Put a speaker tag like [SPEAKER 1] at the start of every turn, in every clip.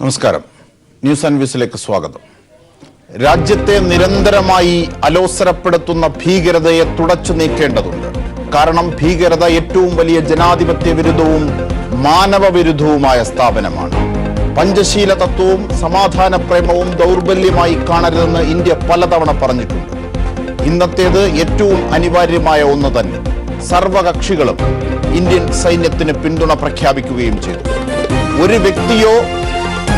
[SPEAKER 1] നമസ്കാരം. News and വ്യൂസിലേക്ക് സ്വാഗതം. രാജ്യത്തെ നിരന്തരമായി അലോസരപ്പെടുത്തുന്ന ഭീകരതയെ തുടച്ചു നീക്കേണ്ടതുണ്ട്. കാരണം ഭീകരത ഏറ്റവും വലിയ ജനാധിപത്യ വിരുദ്ധവും മാനവ വിരുദ്ധവുമായ സ്ഥാപനമാണ്. പഞ്ചശീല തത്വവും സമാധാന പ്രേമവും ദൗർബല്യമായി കാണരുതെന്ന് ഇന്ത്യ പലതവണ പറഞ്ഞിട്ടുണ്ട്. ഇന്നത്തേത് ഏറ്റവും അനിവാര്യമായ ഒന്ന് തന്നെ. സർവകക്ഷികളും ഇന്ത്യൻ സൈന്യത്തിന് പിന്തുണ പ്രഖ്യാപിക്കുകയും ചെയ്തു. ഒരു വ്യക്തിയോ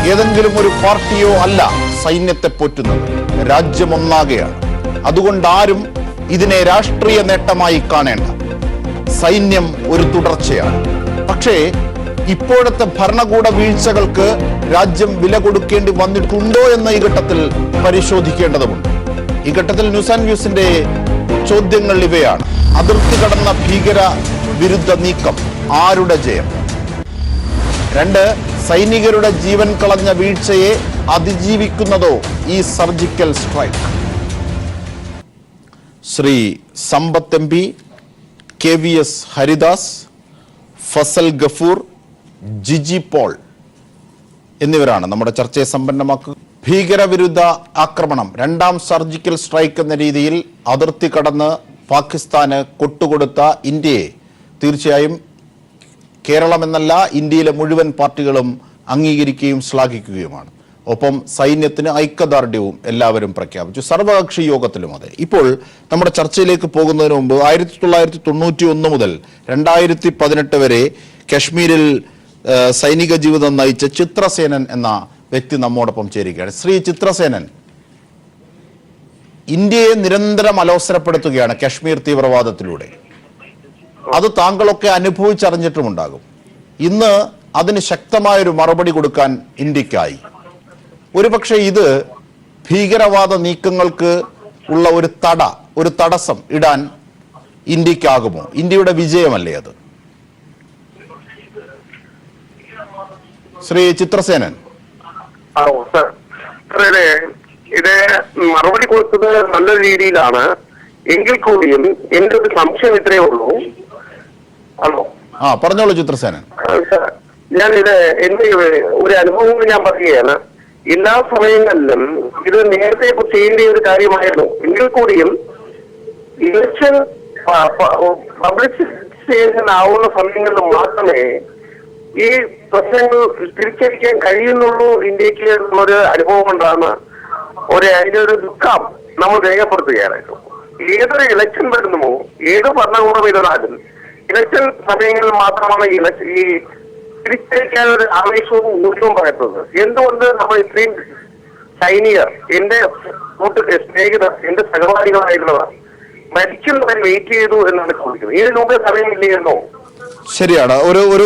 [SPEAKER 1] ഏതെങ്കിലും ഒരു പാർട്ടിയോ അല്ല സൈന്യത്തെ പോറ്റുന്നത്, രാജ്യമൊന്നാകെയാണ്. അതുകൊണ്ട് ആരും ഇതിനെ രാഷ്ട്രീയ നേട്ടമായി കാണേണ്ട. സൈന്യം ഒരു തുടർച്ചയാണ്. പക്ഷേ ഇപ്പോഴത്തെ ഭരണകൂട വീഴ്ചകൾക്ക് രാജ്യം വില കൊടുക്കേണ്ടി വന്നിട്ടുണ്ടോ എന്ന് ഈ ഘട്ടത്തിൽ പരിശോധിക്കേണ്ടതുണ്ട്. ഈ ഘട്ടത്തിൽ ന്യൂസ് ആൻഡ് വ്യൂസിന്റെ ചോദ്യങ്ങൾ ഇവയാണ്. അതിർത്തി കടന്ന ഭീകര വിരുദ്ധ നീക്കം ആരുടെ ജയം? 2, സൈനികരുടെ ജീവൻ കളഞ്ഞ വീഴ്ചയെ അതിജീവിക്കുന്നതോ ഈ surgical strike? Shri Sampath M P, KVS Haridas, Fazal Gafoor, Jiji Paul എന്നിവരാണ് നമ്മുടെ ചർച്ചയെ സമ്പന്നമാക്കുക. ഭീകരവിരുദ്ധ ആക്രമണം, 2ാം സർജിക്കൽ സ്ട്രൈക്ക് എന്ന രീതിയിൽ അതിർത്തി കടന്ന് പാകിസ്ഥാന് കൊട്ടുകൊടുത്ത ഇന്ത്യയെ തീർച്ചയായും കേരളം എന്നല്ല ഇന്ത്യയിലെ മുഴുവൻ പാർട്ടികളും അംഗീകരിക്കുകയും ശ്ലാഘിക്കുകയുമാണ്. ഒപ്പം സൈന്യത്തിന് ഐക്യദാർഢ്യവും എല്ലാവരും പ്രഖ്യാപിച്ചു. സർവകക്ഷി യോഗത്തിലും അതെ. ഇപ്പോൾ നമ്മുടെ ചർച്ചയിലേക്ക് പോകുന്നതിന് മുമ്പ് 1991 മുതൽ 2018 വരെ കശ്മീരിൽ സൈനിക ജീവിതം നയിച്ച ചിത്രസേനൻ എന്ന വ്യക്തി നമ്മോടൊപ്പം ചേരുകയാണ്. ശ്രീ ചിത്രസേനൻ, ഇന്ത്യയെ നിരന്തരം അലോസരപ്പെടുത്തുകയാണ് കശ്മീർ തീവ്രവാദത്തിലൂടെ. അത് താങ്കളൊക്കെ അനുഭവിച്ചറിഞ്ഞിട്ടുമുണ്ടാകും. ഇന്ന് അതിന് ശക്തമായൊരു മറുപടി കൊടുക്കാൻ ഇന്ത്യക്കായി. ഒരുപക്ഷെ ഇത് ഭീകരവാദ നീക്കങ്ങൾക്ക് ഉള്ള ഒരു തടസ്സം ഇടാൻ ഇന്ത്യക്കാകുമോ? ഇന്ത്യയുടെ വിജയമല്ലേ അത്? ശ്രീ ചിത്രസേനൻ.
[SPEAKER 2] ഇത് മറുപടി കൊടുത്തത് നല്ല രീതിയിലാണ്. എങ്കിൽ കൂടിയും എന്റെ ഒരു സംശയം ഇത്രയേ ഉള്ളൂ. ഹലോ,
[SPEAKER 1] പറഞ്ഞോളൂ ചിത്രസേനൻ.
[SPEAKER 2] ഞാനിത് എന്റെ ഒരു അനുഭവം ഞാൻ പറയുകയാണ്. എല്ലാ സമയങ്ങളിലും ഇത് നേരത്തെ ചെയ്യേണ്ട ഒരു കാര്യമായിരുന്നു. എങ്കിൽ കൂടിയും ഇലക്ഷൻ പബ്ലിസിറ്റേഷൻ ആവുന്ന സമയങ്ങളിൽ മാത്രമേ ഈ പ്രശ്നങ്ങൾ തിരിച്ചടിക്കാൻ കഴിയുന്നുള്ളൂ ഇന്ത്യക്ക് എന്നുള്ളൊരു അനുഭവം കൊണ്ടാണ് അതിനൊരു ദുഃഖം നമ്മൾ രേഖപ്പെടുത്തുകയായിരുന്നു. ഏതൊരു ഇലക്ഷൻ വരുന്നുമോ, ഏത് ഭരണകൂടം ഇരുന്നാലും ഇലക്ഷൻ സമയങ്ങളിൽ മാത്രമാണ് ഈ തിരിച്ചടിക്കാനൊരു ആവേശവും ഊർജവും പറയുന്നത്. എന്തുകൊണ്ട് നമ്മൾ ഇത്രയും സൈനികർ, എന്റെ സ്നേഹിതർ, എന്റെ സഹപാഠികളായിട്ടുള്ളവർ മരിക്കുന്നവരെ വെയിറ്റ് ചെയ്തു എന്നാണ് ചോദിക്കുന്നത്. ഇതിനു മുമ്പേ സമയമില്ലയെന്നോ?
[SPEAKER 1] ശരിയാണ്.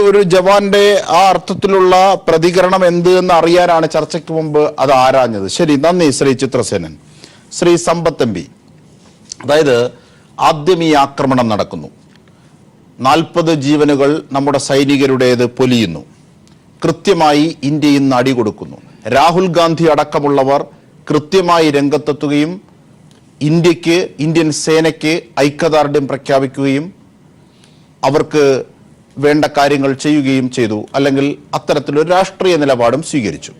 [SPEAKER 1] ഒരു ജവാന്റെ ആ അർത്ഥത്തിലുള്ള പ്രതികരണം എന്ത് എന്ന് അറിയാനാണ് ചർച്ചയ്ക്ക് മുമ്പ് അത് ആരാഞ്ഞത്. ശരി, നന്ദി ശ്രീ ചിത്രസേനൻ. ശ്രീ സമ്പത്ത് എം പി, അതായത് ആദ്യം ഈ ആക്രമണം നടക്കുന്നു, 40 ജീവനുകൾ നമ്മുടെ സൈനികരുടേത് പൊലിയുന്നു, കൃത്യമായി ഇന്ത്യ ഇന്ന് അടികൊടുക്കുന്നു. രാഹുൽ ഗാന്ധി അടക്കമുള്ളവർ കൃത്യമായി രംഗത്തെത്തുകയും ഇന്ത്യൻ സേനയ്ക്ക് ഐക്യദാർഢ്യം പ്രഖ്യാപിക്കുകയും അവർക്ക് വേണ്ട കാര്യങ്ങൾ ചെയ്യുകയും ചെയ്തു. അല്ലെങ്കിൽ അത്തരത്തിലൊരു രാഷ്ട്രീയ നിലപാടും സ്വീകരിച്ചു.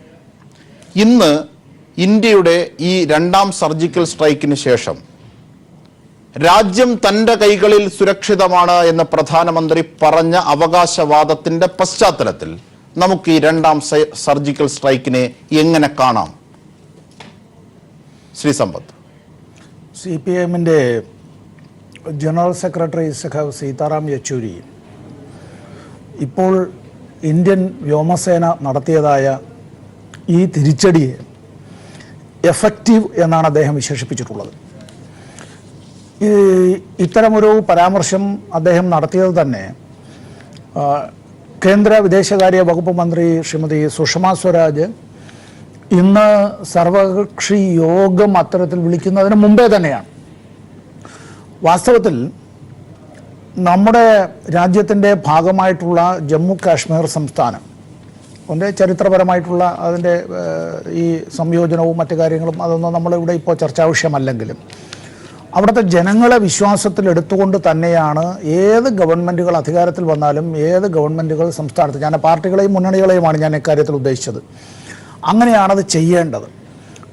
[SPEAKER 1] ഇന്ന് ഇന്ത്യയുടെ ഈ 2ാം സർജിക്കൽ സ്ട്രൈക്കിന് ശേഷം രാജ്യം തൻ്റെ കൈകളിൽ സുരക്ഷിതമാണ് എന്ന് പ്രധാനമന്ത്രി പറഞ്ഞ അവകാശവാദത്തിന്റെ പശ്ചാത്തലത്തിൽ നമുക്ക് ഈ 2ാം സർജിക്കൽ സ്ട്രൈക്കിനെ എങ്ങനെ കാണാം? ശ്രീ സമ്പത്ത്.
[SPEAKER 3] CPIഎമ്മിൻ്റെ ജനറൽ സെക്രട്ടറി സഖാവ് സീതാറാം യെച്ചൂരി ഇപ്പോൾ ഇന്ത്യൻ വ്യോമസേന നടത്തിയതായ ഈ തിരിച്ചടിയെ എഫക്റ്റീവ് എന്നാണ് അദ്ദേഹം വിശേഷിപ്പിച്ചിട്ടുള്ളത്. ഇത്തരമൊരു പരാമർശം അദ്ദേഹം നടത്തിയത് തന്നെ കേന്ദ്ര വിദേശകാര്യ വകുപ്പ് മന്ത്രി ശ്രീമതി സുഷമ സ്വരാജ് ഇന്ന് സർവകക്ഷി യോഗം അത്തരത്തിൽ വിളിക്കുന്നതിന് മുമ്പേ തന്നെയാണ്. വാസ്തവത്തിൽ നമ്മുടെ രാജ്യത്തിൻ്റെ ഭാഗമായിട്ടുള്ള ജമ്മു കാശ്മീർ സംസ്ഥാനം അതിൻ്റെ ചരിത്രപരമായിട്ടുള്ള അതിൻ്റെ ഈ സംയോജനവും മറ്റു കാര്യങ്ങളും അതൊന്നും നമ്മളിവിടെ ഇപ്പോൾ ചർച്ചാ വിഷയമല്ലെങ്കിലും അവിടുത്തെ ജനങ്ങളെ വിശ്വാസത്തിലെടുത്തുകൊണ്ട് തന്നെയാണ് ഏത് ഗവൺമെൻറ്റുകൾ അധികാരത്തിൽ വന്നാലും ഏത് ഗവൺമെൻറ്റുകൾ സംസ്ഥാനത്ത്, ഞാൻ പാർട്ടികളെയും മുന്നണികളെയുമാണ് ഞാൻ ഇക്കാര്യത്തിൽ ഉദ്ദേശിച്ചത്, അങ്ങനെയാണത് ചെയ്യേണ്ടത്.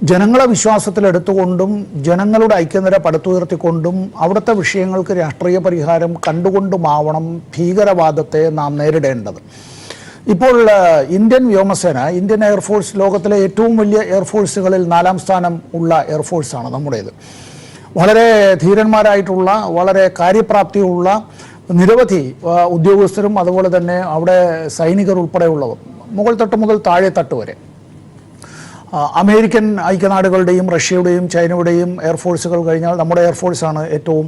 [SPEAKER 3] ജനങ്ങളെ വിശ്വാസത്തിലെടുത്തുകൊണ്ടും ജനങ്ങളുടെ ഐക്യനിര പടുത്തുയർത്തിക്കൊണ്ടും അവിടുത്തെ വിഷയങ്ങൾക്ക് രാഷ്ട്രീയ പരിഹാരം കണ്ടുകൊണ്ടുമാവണം ഭീകരവാദത്തെ നാം നേരിടേണ്ടത്. ഇപ്പോൾ ഇന്ത്യൻ വ്യോമസേന, ഇന്ത്യൻ എയർഫോഴ്സ് ലോകത്തിലെ ഏറ്റവും വലിയ എയർഫോഴ്സുകളിൽ 4ാം സ്ഥാനം ഉള്ള എയർഫോഴ്സാണ് നമ്മുടേത്. വളരെ ധീരന്മാരായിട്ടുള്ള, വളരെ കാര്യപ്രാപ്തിയുള്ള നിരവധി ഉദ്യോഗസ്ഥരും അതുപോലെ തന്നെ അവിടെ സൈനികർ ഉൾപ്പെടെയുള്ളവർ, മുകൾ തട്ട് മുതൽ താഴെ തട്ട് വരെ അമേരിക്കൻ ഐക്യനാടുകളുടെയും റഷ്യയുടെയും ചൈനയുടെയും എയർഫോഴ്സുകൾ കഴിഞ്ഞാൽ നമ്മുടെ എയർഫോഴ്സാണ് ഏറ്റവും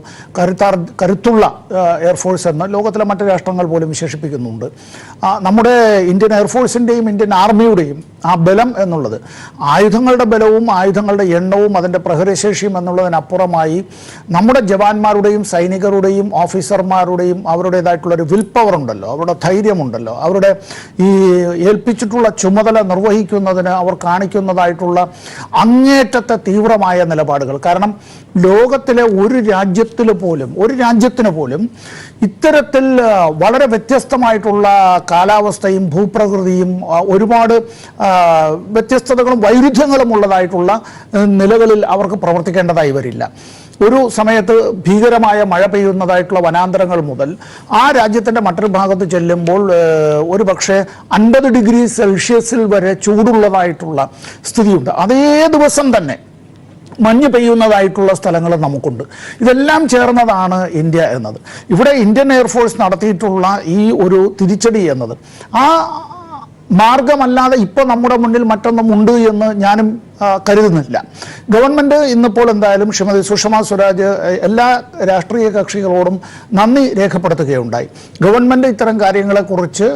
[SPEAKER 3] കരുത്തുള്ള എയർഫോഴ്സ് എന്ന് ലോകത്തിലെ മറ്റ് രാഷ്ട്രങ്ങൾ പോലും വിശേഷിപ്പിക്കുന്നുണ്ട്. നമ്മുടെ ഇന്ത്യൻ എയർഫോഴ്സിൻ്റെയും ഇന്ത്യൻ ആർമിയുടെയും ആ ബലം എന്നുള്ളത് ആയുധങ്ങളുടെ ബലവും ആയുധങ്ങളുടെ എണ്ണവും അതിൻ്റെ പ്രഹരശേഷിയും എന്നുള്ളതിനപ്പുറമായി നമ്മുടെ ജവാന്മാരുടെയും സൈനികരുടെയും ഓഫീസർമാരുടെയും അവരുടേതായിട്ടുള്ളൊരു വിൽ പവർ ഉണ്ടല്ലോ, അവരുടെ ധൈര്യമുണ്ടല്ലോ, അവരുടെ ഈ ഏൽപ്പിച്ചിട്ടുള്ള ചുമതല നിർവഹിക്കുന്നതിന് അവർ കാണിക്കുന്നതായിട്ടുള്ള അങ്ങേറ്റത്തെ തീവ്രമായ നിലപാടുകൾ. കാരണം ലോകത്തിലെ ഒരു രാജ്യത്തിന് പോലും ഇത്തരത്തിൽ വളരെ വ്യത്യസ്തമായിട്ടുള്ള കാലാവസ്ഥയും ഭൂപ്രകൃതിയും ഒരുപാട് വ്യത്യസ്തതകളും വൈരുദ്ധ്യങ്ങളും ഉള്ളതായിട്ടുള്ള നിലകളിൽ അവർക്ക് പ്രവർത്തിക്കേണ്ടതായി വരില്ല. ഒരു സമയത്ത് ഭീകരമായ മഴ പെയ്യുന്നതായിട്ടുള്ള വനാന്തരങ്ങൾ മുതൽ ആ രാജ്യത്തിൻ്റെ മറ്റൊരു ഭാഗത്ത് ചെല്ലുമ്പോൾ ഒരു പക്ഷേ 50 ഡിഗ്രി സെൽഷ്യസിൽ വരെ ചൂടുള്ളതായിട്ടുള്ള സ്ഥിതിയുണ്ട്. അതേ ദിവസം തന്നെ മഞ്ഞ് പെയ്യുന്നതായിട്ടുള്ള സ്ഥലങ്ങൾ നമുക്കുണ്ട്. ഇതെല്ലാം ചേർന്നതാണ് ഇന്ത്യ എന്നത്. ഇവിടെ ഇന്ത്യൻ എയർഫോഴ്സ് നടത്തിയിട്ടുള്ള ഈ ഒരു തിരിച്ചടി എന്നത് ആ മാർഗമല്ലാതെ ഇപ്പോൾ നമ്മുടെ മുന്നിൽ മറ്റൊന്നും ഉണ്ട് എന്ന് ഞാനും കരുതുന്നില്ല. ഗവൺമെൻറ് ഇന്നിപ്പോൾ എന്തായാലും ശ്രീമതി സുഷമ സ്വരാജ് എല്ലാ രാഷ്ട്രീയ കക്ഷികളോടും നന്ദി രേഖപ്പെടുത്തുകയുണ്ടായി. ഗവൺമെൻറ് ഇത്തരം കാര്യങ്ങളെക്കുറിച്ച്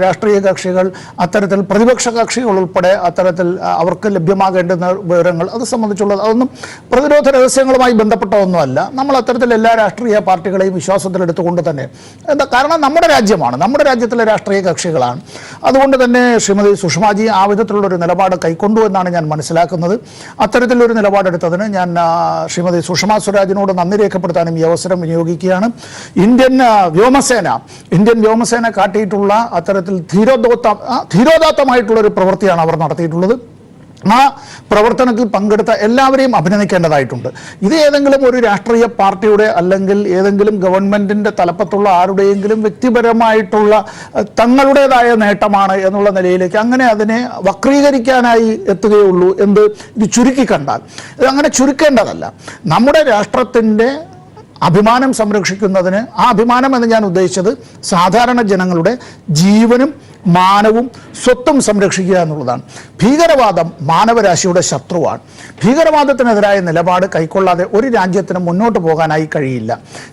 [SPEAKER 3] രാഷ്ട്രീയ കക്ഷികൾ അത്തരത്തിൽ പ്രതിപക്ഷ കക്ഷികൾ ഉൾപ്പെടെ അത്തരത്തിൽ അവർക്ക് ലഭ്യമാകേണ്ടുന്ന വിവരങ്ങൾ അത് സംബന്ധിച്ചുള്ളത് അതൊന്നും പ്രതിരോധ രഹസ്യങ്ങളുമായി ബന്ധപ്പെട്ടതൊന്നുമല്ല. നമ്മൾ അത്തരത്തിൽ എല്ലാ രാഷ്ട്രീയ പാർട്ടികളെയും വിശ്വാസത്തിലെടുത്തുകൊണ്ട് തന്നെ കാരണം നമ്മുടെ രാജ്യമാണ്, നമ്മുടെ രാജ്യത്തിലെ രാഷ്ട്രീയ കക്ഷികളാണ്. അതുകൊണ്ട് തന്നെ ശ്രീമതി സുഷമാജി ആ വിധത്തിലുള്ളൊരു നിലപാട് കൈക്കൊണ്ടു എന്നാണ് ഞാൻ മനസ്സിലാക്കുന്നത്. അത്തരത്തിലൊരു നിലപാടെടുത്തതിന് ഞാൻ ശ്രീമതി സുഷമ സ്വരാജിനോട് നന്ദി രേഖപ്പെടുത്താനും ഈ അവസരം വിനിയോഗിക്കുകയാണ്. ഇന്ത്യൻ വ്യോമസേന കാട്ടിയിട്ടുള്ള അത്തരത്തിൽ ധീരോദാത്തമായിട്ടുള്ളൊരു പ്രവൃത്തിയാണ് അവർ നടത്തിയിട്ടുള്ളത്. ആ പ്രവർത്തനത്തിൽ പങ്കെടുത്ത എല്ലാവരെയും അഭിനന്ദിക്കേണ്ടതായിട്ടുണ്ട്. ഇത് ഏതെങ്കിലും ഒരു രാഷ്ട്രീയ പാർട്ടിയുടെ അല്ലെങ്കിൽ ഏതെങ്കിലും ഗവൺമെൻറ്റിൻ്റെ തലപ്പത്തുള്ള ആരുടെയെങ്കിലും വ്യക്തിപരമായിട്ടുള്ള തങ്ങളുടേതായ നേട്ടമാണ് എന്നുള്ള നിലയിലേക്ക് അങ്ങനെ അതിനെ വക്രീകരിക്കാനായി എത്തുകയുള്ളൂ. ഇത് ചുരുക്കി കണ്ടാൽ ഇത് അങ്ങനെ ചുരുക്കേണ്ടതല്ല. നമ്മുടെ രാഷ്ട്രത്തിൻ്റെ അഭിമാനം സംരക്ഷിക്കുന്നതിന്, ആ അഭിമാനം എന്ന് ഞാൻ ഉദ്ദേശിച്ചത് സാധാരണ ജനങ്ങളുടെ ജീവനും മാനവും സ്വത്തും സംരക്ഷിക്കുക എന്നുള്ളതാണ്. ഭീകരവാദം മാനവരാശിയുടെ ശത്രുവാണ്. ഭീകരവാദത്തിനെതിരായ നിലപാട് കൈക്കൊള്ളാതെ ഒരു രാജ്യത്തിന് മുന്നോട്ട് പോകാനായി കഴിയില്ല.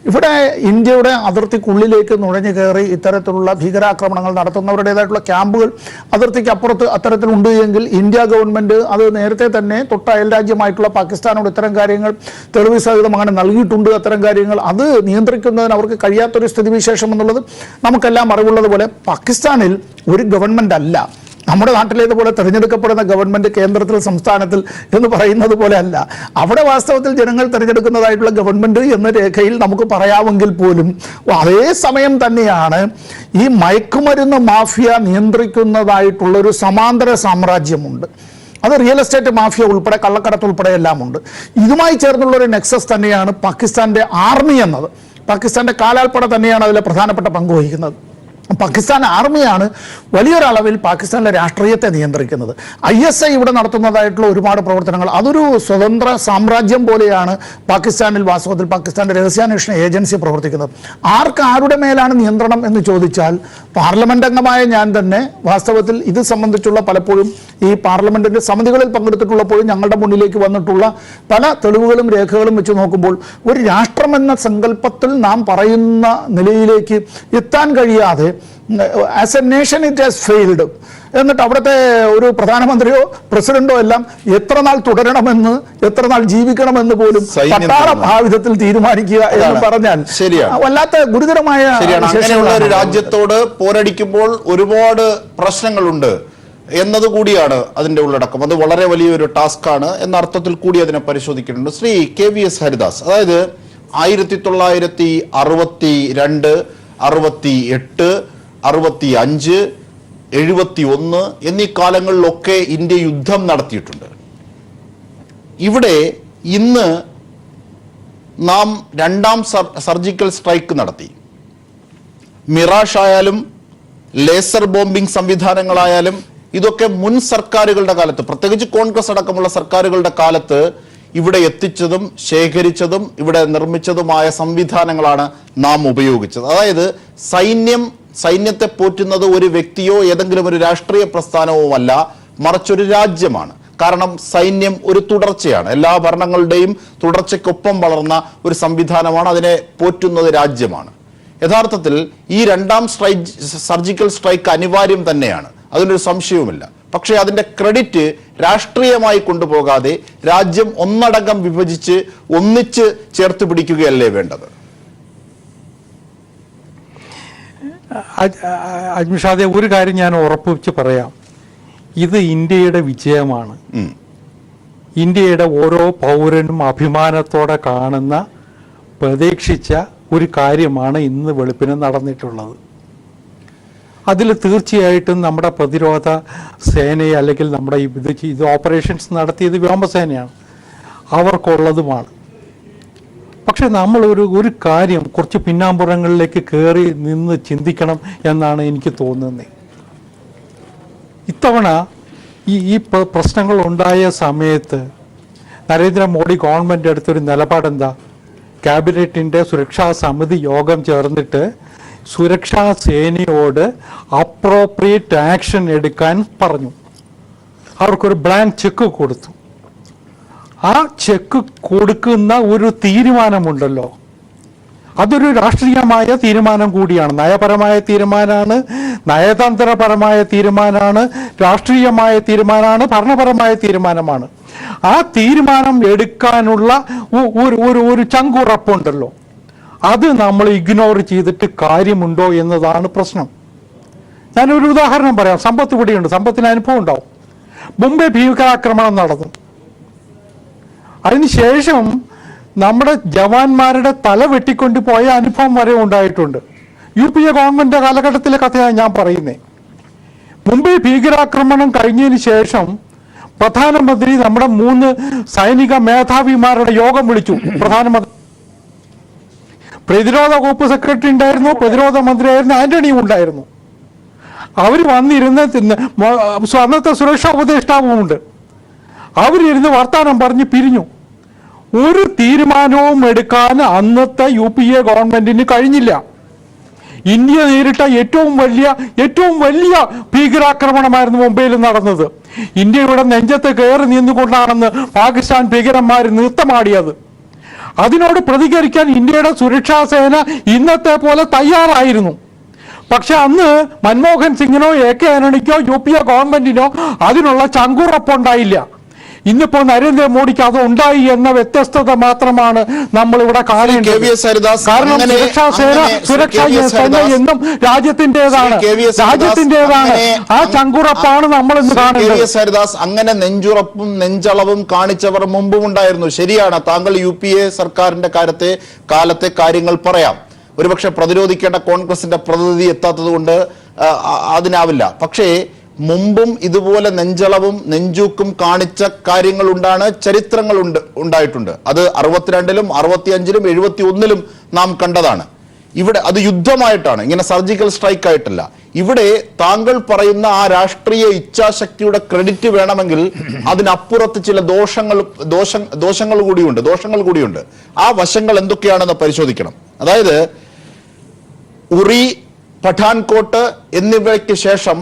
[SPEAKER 3] ഇവിടെ ഇന്ത്യയുടെ അതിർത്തിക്കുള്ളിലേക്ക് നുഴഞ്ഞു കയറി ഇത്തരത്തിലുള്ള ഭീകരാക്രമണങ്ങൾ നടത്തുന്നവരുടേതായിട്ടുള്ള ക്യാമ്പുകൾ അതിർത്തിക്ക് അപ്പുറത്ത് അത്തരത്തിലുണ്ട് എങ്കിൽ ഇന്ത്യ ഗവൺമെൻറ് അത് നേരത്തെ തന്നെ തൊട്ട അയൽ രാജ്യമായിട്ടുള്ള പാകിസ്ഥാനോട് ഇത്തരം കാര്യങ്ങൾ തെളിവ് സഹിതം അങ്ങനെ നൽകിയിട്ടുണ്ട്. അത്തരം കാര്യങ്ങൾ അത് നിയന്ത്രിക്കുന്നതിന് അവർക്ക് കഴിയാത്തൊരു സ്ഥിതിവിശേഷം എന്നുള്ളത് നമുക്കെല്ലാം അറിവുള്ളതുപോലെ പാകിസ്ഥാനിൽ ഒരു ഗവൺമെൻറ് അല്ല നമ്മുടെ നാട്ടിലേതുപോലെ തിരഞ്ഞെടുക്കപ്പെടുന്ന ഗവൺമെൻറ് കേന്ദ്രത്തിൽ സംസ്ഥാനത്തിൽ എന്ന് പറയുന്നത് പോലെ അല്ല. അവിടെ വാസ്തവത്തിൽ ജനങ്ങൾ തിരഞ്ഞെടുക്കുന്നതായിട്ടുള്ള ഗവൺമെൻറ് എന്ന രേഖയിൽ നമുക്ക് പറയാമെങ്കിൽ പോലും അതേ സമയം തന്നെയാണ് ഈ മയക്കുമരുന്ന് മാഫിയ നിയന്ത്രിക്കുന്നതായിട്ടുള്ളൊരു സമാന്തര സാമ്രാജ്യമുണ്ട്. അത് റിയൽ എസ്റ്റേറ്റ് മാഫിയ ഉൾപ്പെടെ കള്ളക്കടത്ത് ഉൾപ്പെടെ എല്ലാം ഉണ്ട്. ഇതുമായി ചേർന്നുള്ളൊരു നെക്സസ് തന്നെയാണ് പാകിസ്ഥാൻ്റെ ആർമി എന്നത്. പാകിസ്ഥാൻ്റെ കാലാൾപ്പട തന്നെയാണ് അതിലെ പ്രധാനപ്പെട്ട പങ്ക് വഹിക്കുന്നത്. പാകിസ്ഥാൻ ആർമിയാണ് വലിയൊരളവിൽ പാകിസ്ഥാനിലെ രാഷ്ട്രീയത്തെ നിയന്ത്രിക്കുന്നത്. ISI ഇവിടെ നടത്തുന്നതായിട്ടുള്ള ഒരുപാട് പ്രവർത്തനങ്ങൾ അതൊരു സ്വതന്ത്ര സാമ്രാജ്യം പോലെയാണ് പാകിസ്ഥാനിൽ വാസ്തവത്തിൽ പാകിസ്ഥാൻ്റെ രഹസ്യാന്വേഷണ ഏജൻസി പ്രവർത്തിക്കുന്നത്. ആരുടെ മേലാണ് നിയന്ത്രണം എന്ന് ചോദിച്ചാൽ പാർലമെന്റ് അംഗമായ ഞാൻ തന്നെ വാസ്തവത്തിൽ ഇത് സംബന്ധിച്ചുള്ള പലപ്പോഴും ഈ പാർലമെന്റിന്റെ സമിതികളിൽ പങ്കെടുത്തിട്ടുള്ളപ്പോഴും ഞങ്ങളുടെ മുന്നിലേക്ക് വന്നിട്ടുള്ള പല തെളിവുകളും രേഖകളും വെച്ച് നോക്കുമ്പോൾ ഒരു രാഷ്ട്രമെന്ന സങ്കല്പത്തിൽ നാം പറയുന്ന നിലയിലേക്ക് എത്താൻ കഴിയാതെ as A nation it has failed എന്നിട്ട് അവിടുത്തെ ഒരു പ്രധാനമന്ത്രിയോ പ്രസിഡന്റോ എല്ലാം എത്ര നാൾ തുടരണമെന്ന് എത്ര നാൾ ജീവിക്കണമെന്ന് പോലും പട്ടാളം ആ വിധത്തിൽ തീരുമാനിക്കുക എന്ന് പറഞ്ഞാൽ വല്ലാത്ത ഗുരുതരമായ
[SPEAKER 1] ഒരു രാജ്യത്തോട് പോരടിക്കുമ്പോൾ ഒരുപാട് പ്രശ്നങ്ങളുണ്ട് എന്നതുകൂടിയാണ് അതിന്റെ ഉള്ളടക്കം. അത് വളരെ വലിയൊരു ടാസ്കാണ് എന്ന അർത്ഥത്തിൽ കൂടി അതിനെ പരിശോധിക്കുന്നുണ്ട്. ശ്രീ KVS ഹരിദാസ്, അതായത് 1962, 68, 65 71 എന്നീ കാലങ്ങളിലൊക്കെ ഇന്ത്യ യുദ്ധം നടത്തിയിട്ടുണ്ട്. ഇവിടെ ഇന്ന് നാം രണ്ടാം സർജിക്കൽ സ്ട്രൈക്ക് നടത്തി. മിറാഷ് ആയാലും ലേസർ ബോംബിംഗ് സംവിധാനങ്ങളായാലും ഇതൊക്കെ മുൻ സർക്കാരുകളുടെ കാലത്ത്, പ്രത്യേകിച്ച് കോൺഗ്രസ് അടക്കമുള്ള സർക്കാരുകളുടെ കാലത്ത് ഇവിടെ എത്തിച്ചതും ശേഖരിച്ചതും ഇവിടെ നിർമ്മിച്ചതുമായ സംവിധാനങ്ങളാണ് നാം ഉപയോഗിച്ചത്. അതായത് സൈന്യത്തെ പോറ്റുന്നത് ഒരു വ്യക്തിയോ ഏതെങ്കിലും ഒരു രാഷ്ട്രീയ പ്രസ്ഥാനവുമല്ല, മറിച്ചൊരു രാജ്യമാണ്. കാരണം സൈന്യം ഒരു തുടർച്ചയാണ്, എല്ലാ ഭരണങ്ങളുടെയും തുടർച്ചയ്ക്കൊപ്പം വളർന്ന ഒരു സംവിധാനമാണ്. അതിനെ പോറ്റുന്നത് രാജ്യമാണ്. യഥാർത്ഥത്തിൽ ഈ രണ്ടാം സർജിക്കൽ സ്ട്രൈക്ക് അനിവാര്യം തന്നെയാണ്, അതിനൊരു സംശയവുമില്ല. പക്ഷേ അതിന്റെ ക്രെഡിറ്റ് രാഷ്ട്രീയമായി കൊണ്ടുപോകാതെ രാജ്യം ഒന്നടങ്കം വിഭജിച്ച് ഒന്നിച്ച് ചേർത്ത് പിടിക്കുകയല്ലേ വേണ്ടത്?
[SPEAKER 4] അജ്മിഷാദെ, ഒരു കാര്യം ഞാൻ ഉറപ്പിച്ച് പറയാം, ഇത് ഇന്ത്യയുടെ വിജയമാണ്. ഇന്ത്യയുടെ ഓരോ പൗരനും അഭിമാനത്തോടെ കാണുന്ന, പ്രതീക്ഷിച്ച ഒരു കാര്യമാണ് ഇന്ന് വെളുപ്പിന് നടന്നിട്ടുള്ളത്. അതിൽ തീർച്ചയായിട്ടും നമ്മുടെ പ്രതിരോധ സേനയെ, അല്ലെങ്കിൽ നമ്മുടെ ഇത് ഓപ്പറേഷൻസ് നടത്തിയത് വ്യോമസേനയാണ്, അവർക്കുള്ളതുമാണ്. പക്ഷെ നമ്മൾ ഒരു കാര്യം കുറച്ച് പിന്നാമ്പുറങ്ങളിലേക്ക് കയറി നിന്ന് ചിന്തിക്കണം എന്നാണ് എനിക്ക് തോന്നുന്നത്. ഇത്തവണ ഈ പ്രശ്നങ്ങൾ ഉണ്ടായ സമയത്ത് നരേന്ദ്രമോദി ഗവൺമെൻറ് എടുത്തൊരു നിലപാടെന്താ? ക്യാബിനറ്റിൻ്റെ സുരക്ഷാ സമിതി യോഗം ചേർന്നിട്ട് സുരക്ഷാ സേനയോട് അപ്രോപ്രിയേറ്റ് ആക്ഷൻ എടുക്കാൻ പറഞ്ഞു. അവർക്കൊരു ബ്ലാങ്ക് ചെക്ക് കൊടുത്തു. ആ ചെക്ക് കൊടുക്കുന്ന ഒരു തീരുമാനമുണ്ടല്ലോ, അതൊരു രാഷ്ട്രീയമായ തീരുമാനം കൂടിയാണ്. നയപരമായ തീരുമാനമാണ്, നയതന്ത്രപരമായ തീരുമാനമാണ്, രാഷ്ട്രീയമായ തീരുമാനമാണ്, ഭരണപരമായ തീരുമാനമാണ്. ആ തീരുമാനം എടുക്കാനുള്ള ഒരു ചങ്കുറപ്പുണ്ടല്ലോ, അത് നമ്മൾ ഇഗ്നോർ ചെയ്തിട്ട് കാര്യമുണ്ടോ എന്നതാണ് പ്രശ്നം. ഞാനൊരു ഉദാഹരണം പറയാം. സമ്പത്ത് ഇവിടെയുണ്ട്, സമ്പത്തിന് അനുഭവം ഉണ്ടാവും. മുംബൈ ഭീകരാക്രമണം നടന്നു. അതിനുശേഷം നമ്മുടെ ജവാന്മാരുടെ തല വെട്ടിക്കൊണ്ട് പോയ അനുഭവം വരെ ഉണ്ടായിട്ടുണ്ട്. UPA ഗവൺമെന്റ് കാലഘട്ടത്തിലെ കഥയാണ് ഞാൻ പറയുന്നത്. മുംബൈ ഭീകരാക്രമണം കഴിഞ്ഞതിന് ശേഷം പ്രധാനമന്ത്രി നമ്മുടെ 3 സൈനിക മേധാവിമാരുടെ യോഗം വിളിച്ചു. പ്രധാനമന്ത്രി, പ്രതിരോധ വകുപ്പ് സെക്രട്ടറി ഉണ്ടായിരുന്നു, പ്രതിരോധ മന്ത്രിയായിരുന്നു, ആന്റണിയും ഉണ്ടായിരുന്നു. അവർ വന്നിരുന്ന് അന്നത്തെ സുരക്ഷാ ഉപദേഷ്ടാവുമുണ്ട്. അവരിരുന്ന് വർത്താനം പറഞ്ഞ് പിരിഞ്ഞു. ഒരു തീരുമാനവും എടുക്കാൻ അന്നത്തെ UPA ഗവൺമെന്റിന് കഴിഞ്ഞില്ല. ഇന്ത്യ നേരിട്ട ഏറ്റവും വലിയ ഭീകരാക്രമണമായിരുന്നു മുംബൈയിൽ നടന്നത്. ഇന്ത്യയുടെ നെഞ്ചത്ത് കയറി നിന്നുകൊണ്ടാണെന്ന് പാകിസ്ഥാൻ ഭീകരന്മാർ നൃത്തമാടിയത്. അതിനോട് പ്രതികരിക്കാൻ ഇന്ത്യയുടെ സുരക്ഷാ സേന ഇന്നത്തെ പോലെ തയ്യാറായിരുന്നു. പക്ഷെ അന്ന് മൻമോഹൻ സിംഗിനോ AK ആന്റണിക്കോ UPA ഗവൺമെന്റിനോ അതിനുള്ള ചങ്കുറപ്പുണ്ടായില്ല. ഇന്നിപ്പോ നരേന്ദ്രമോദിക്ക് അത് ഉണ്ടായി എന്ന വ്യത്യസ്തത മാത്രമാണ് നമ്മൾ ഇവിടെ കാണേണ്ടത്. കാരണം സുരക്ഷാ സേന എന്നും രാജ്യത്തിന്റേതാണ്. ആ ചങ്കുറപ്പാണ് നമ്മൾ ഇന്ന് കാണേണ്ടത്.
[SPEAKER 1] അങ്ങനെ നെഞ്ചുറപ്പും നെഞ്ചളവും കാണിച്ചവർ മുമ്പും ഉണ്ടായിരുന്നു. ശരിയാണ്, താങ്കൾ UPA സർക്കാരിന്റെ കാലത്തെ കാര്യങ്ങൾ പറയാം. ഒരുപക്ഷെ പ്രതിരോധിക്കേണ്ട കോൺഗ്രസിന്റെ പ്രതിനിധി എത്താത്തത് കൊണ്ട് അതിനാവില്ല. പക്ഷേ മുമ്പും ഇതുപോലെ നെഞ്ചളവും നെഞ്ചൂക്കും കാണിച്ച കാര്യങ്ങളുണ്ടാണ്, ചരിത്രങ്ങൾ ഉണ്ടായിട്ടുണ്ട്. അത് 62-ലും 65-ലും 71-ലും നാം കണ്ടതാണ്. ഇവിടെ അത് യുദ്ധമായിട്ടാണ്, ഇങ്ങനെ സർജിക്കൽ സ്ട്രൈക്ക് ആയിട്ടല്ല. ഇവിടെ താങ്കൾ പറയുന്ന ആ രാഷ്ട്രീയ ഇച്ഛാശക്തിയുടെ ക്രെഡിറ്റ് വേണമെങ്കിൽ അതിനപ്പുറത്ത് ചില ദോഷങ്ങൾ കൂടിയുണ്ട്. ആ വശങ്ങൾ എന്തൊക്കെയാണെന്ന് പരിശോധിക്കണം. അതായത് ഉറി, പഠാൻകോട്ട് എന്നിവയ്ക്ക് ശേഷം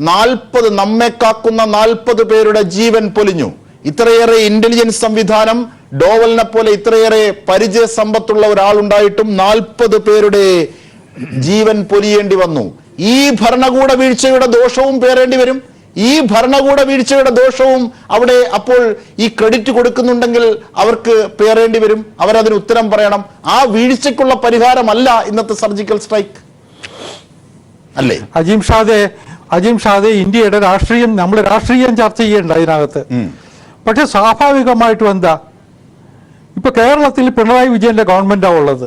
[SPEAKER 1] 40 നമ്മെ കാക്കുന്ന 40 പേരുടെ ജീവൻ പൊലിഞ്ഞു. ഇത്രയേറെ ഇന്റലിജൻസ് സംവിധാനം, ഡോവലിനെ പോലെ ഇത്രയേറെ പരിചയ സമ്പത്തുള്ള ഒരാളുണ്ടായിട്ടും 40 പേരുടെ ജീവൻ പൊലിയേണ്ടി വന്നു. ഈ ഭരണകൂട വീഴ്ചയുടെ ദോഷവും പേറേണ്ടി വരും. ഈ ഭരണകൂട വീഴ്ചയുടെ ദോഷവും അവിടെ അപ്പോൾ ഈ ക്രെഡിറ്റ് കൊടുക്കുന്നുണ്ടെങ്കിൽ അവർക്ക് പേറേണ്ടി വരും. അവരതിന് ഉത്തരം പറയണം. ആ വീഴ്ചയ്ക്കുള്ള പരിഹാരമല്ല ഇന്നത്തെ സർജിക്കൽ സ്ട്രൈക്ക് അല്ലേ?
[SPEAKER 4] അജീം ഷാദെ, ഇന്ത്യയുടെ രാഷ്ട്രീയം, നമ്മൾ രാഷ്ട്രീയം ചർച്ച ചെയ്യേണ്ട അതിനകത്ത്. പക്ഷെ സ്വാഭാവികമായിട്ടും എന്താ, ഇപ്പൊ കേരളത്തിൽ പിണറായി വിജയന്റെ ഗവൺമെന്റാണ് ഉള്ളത്.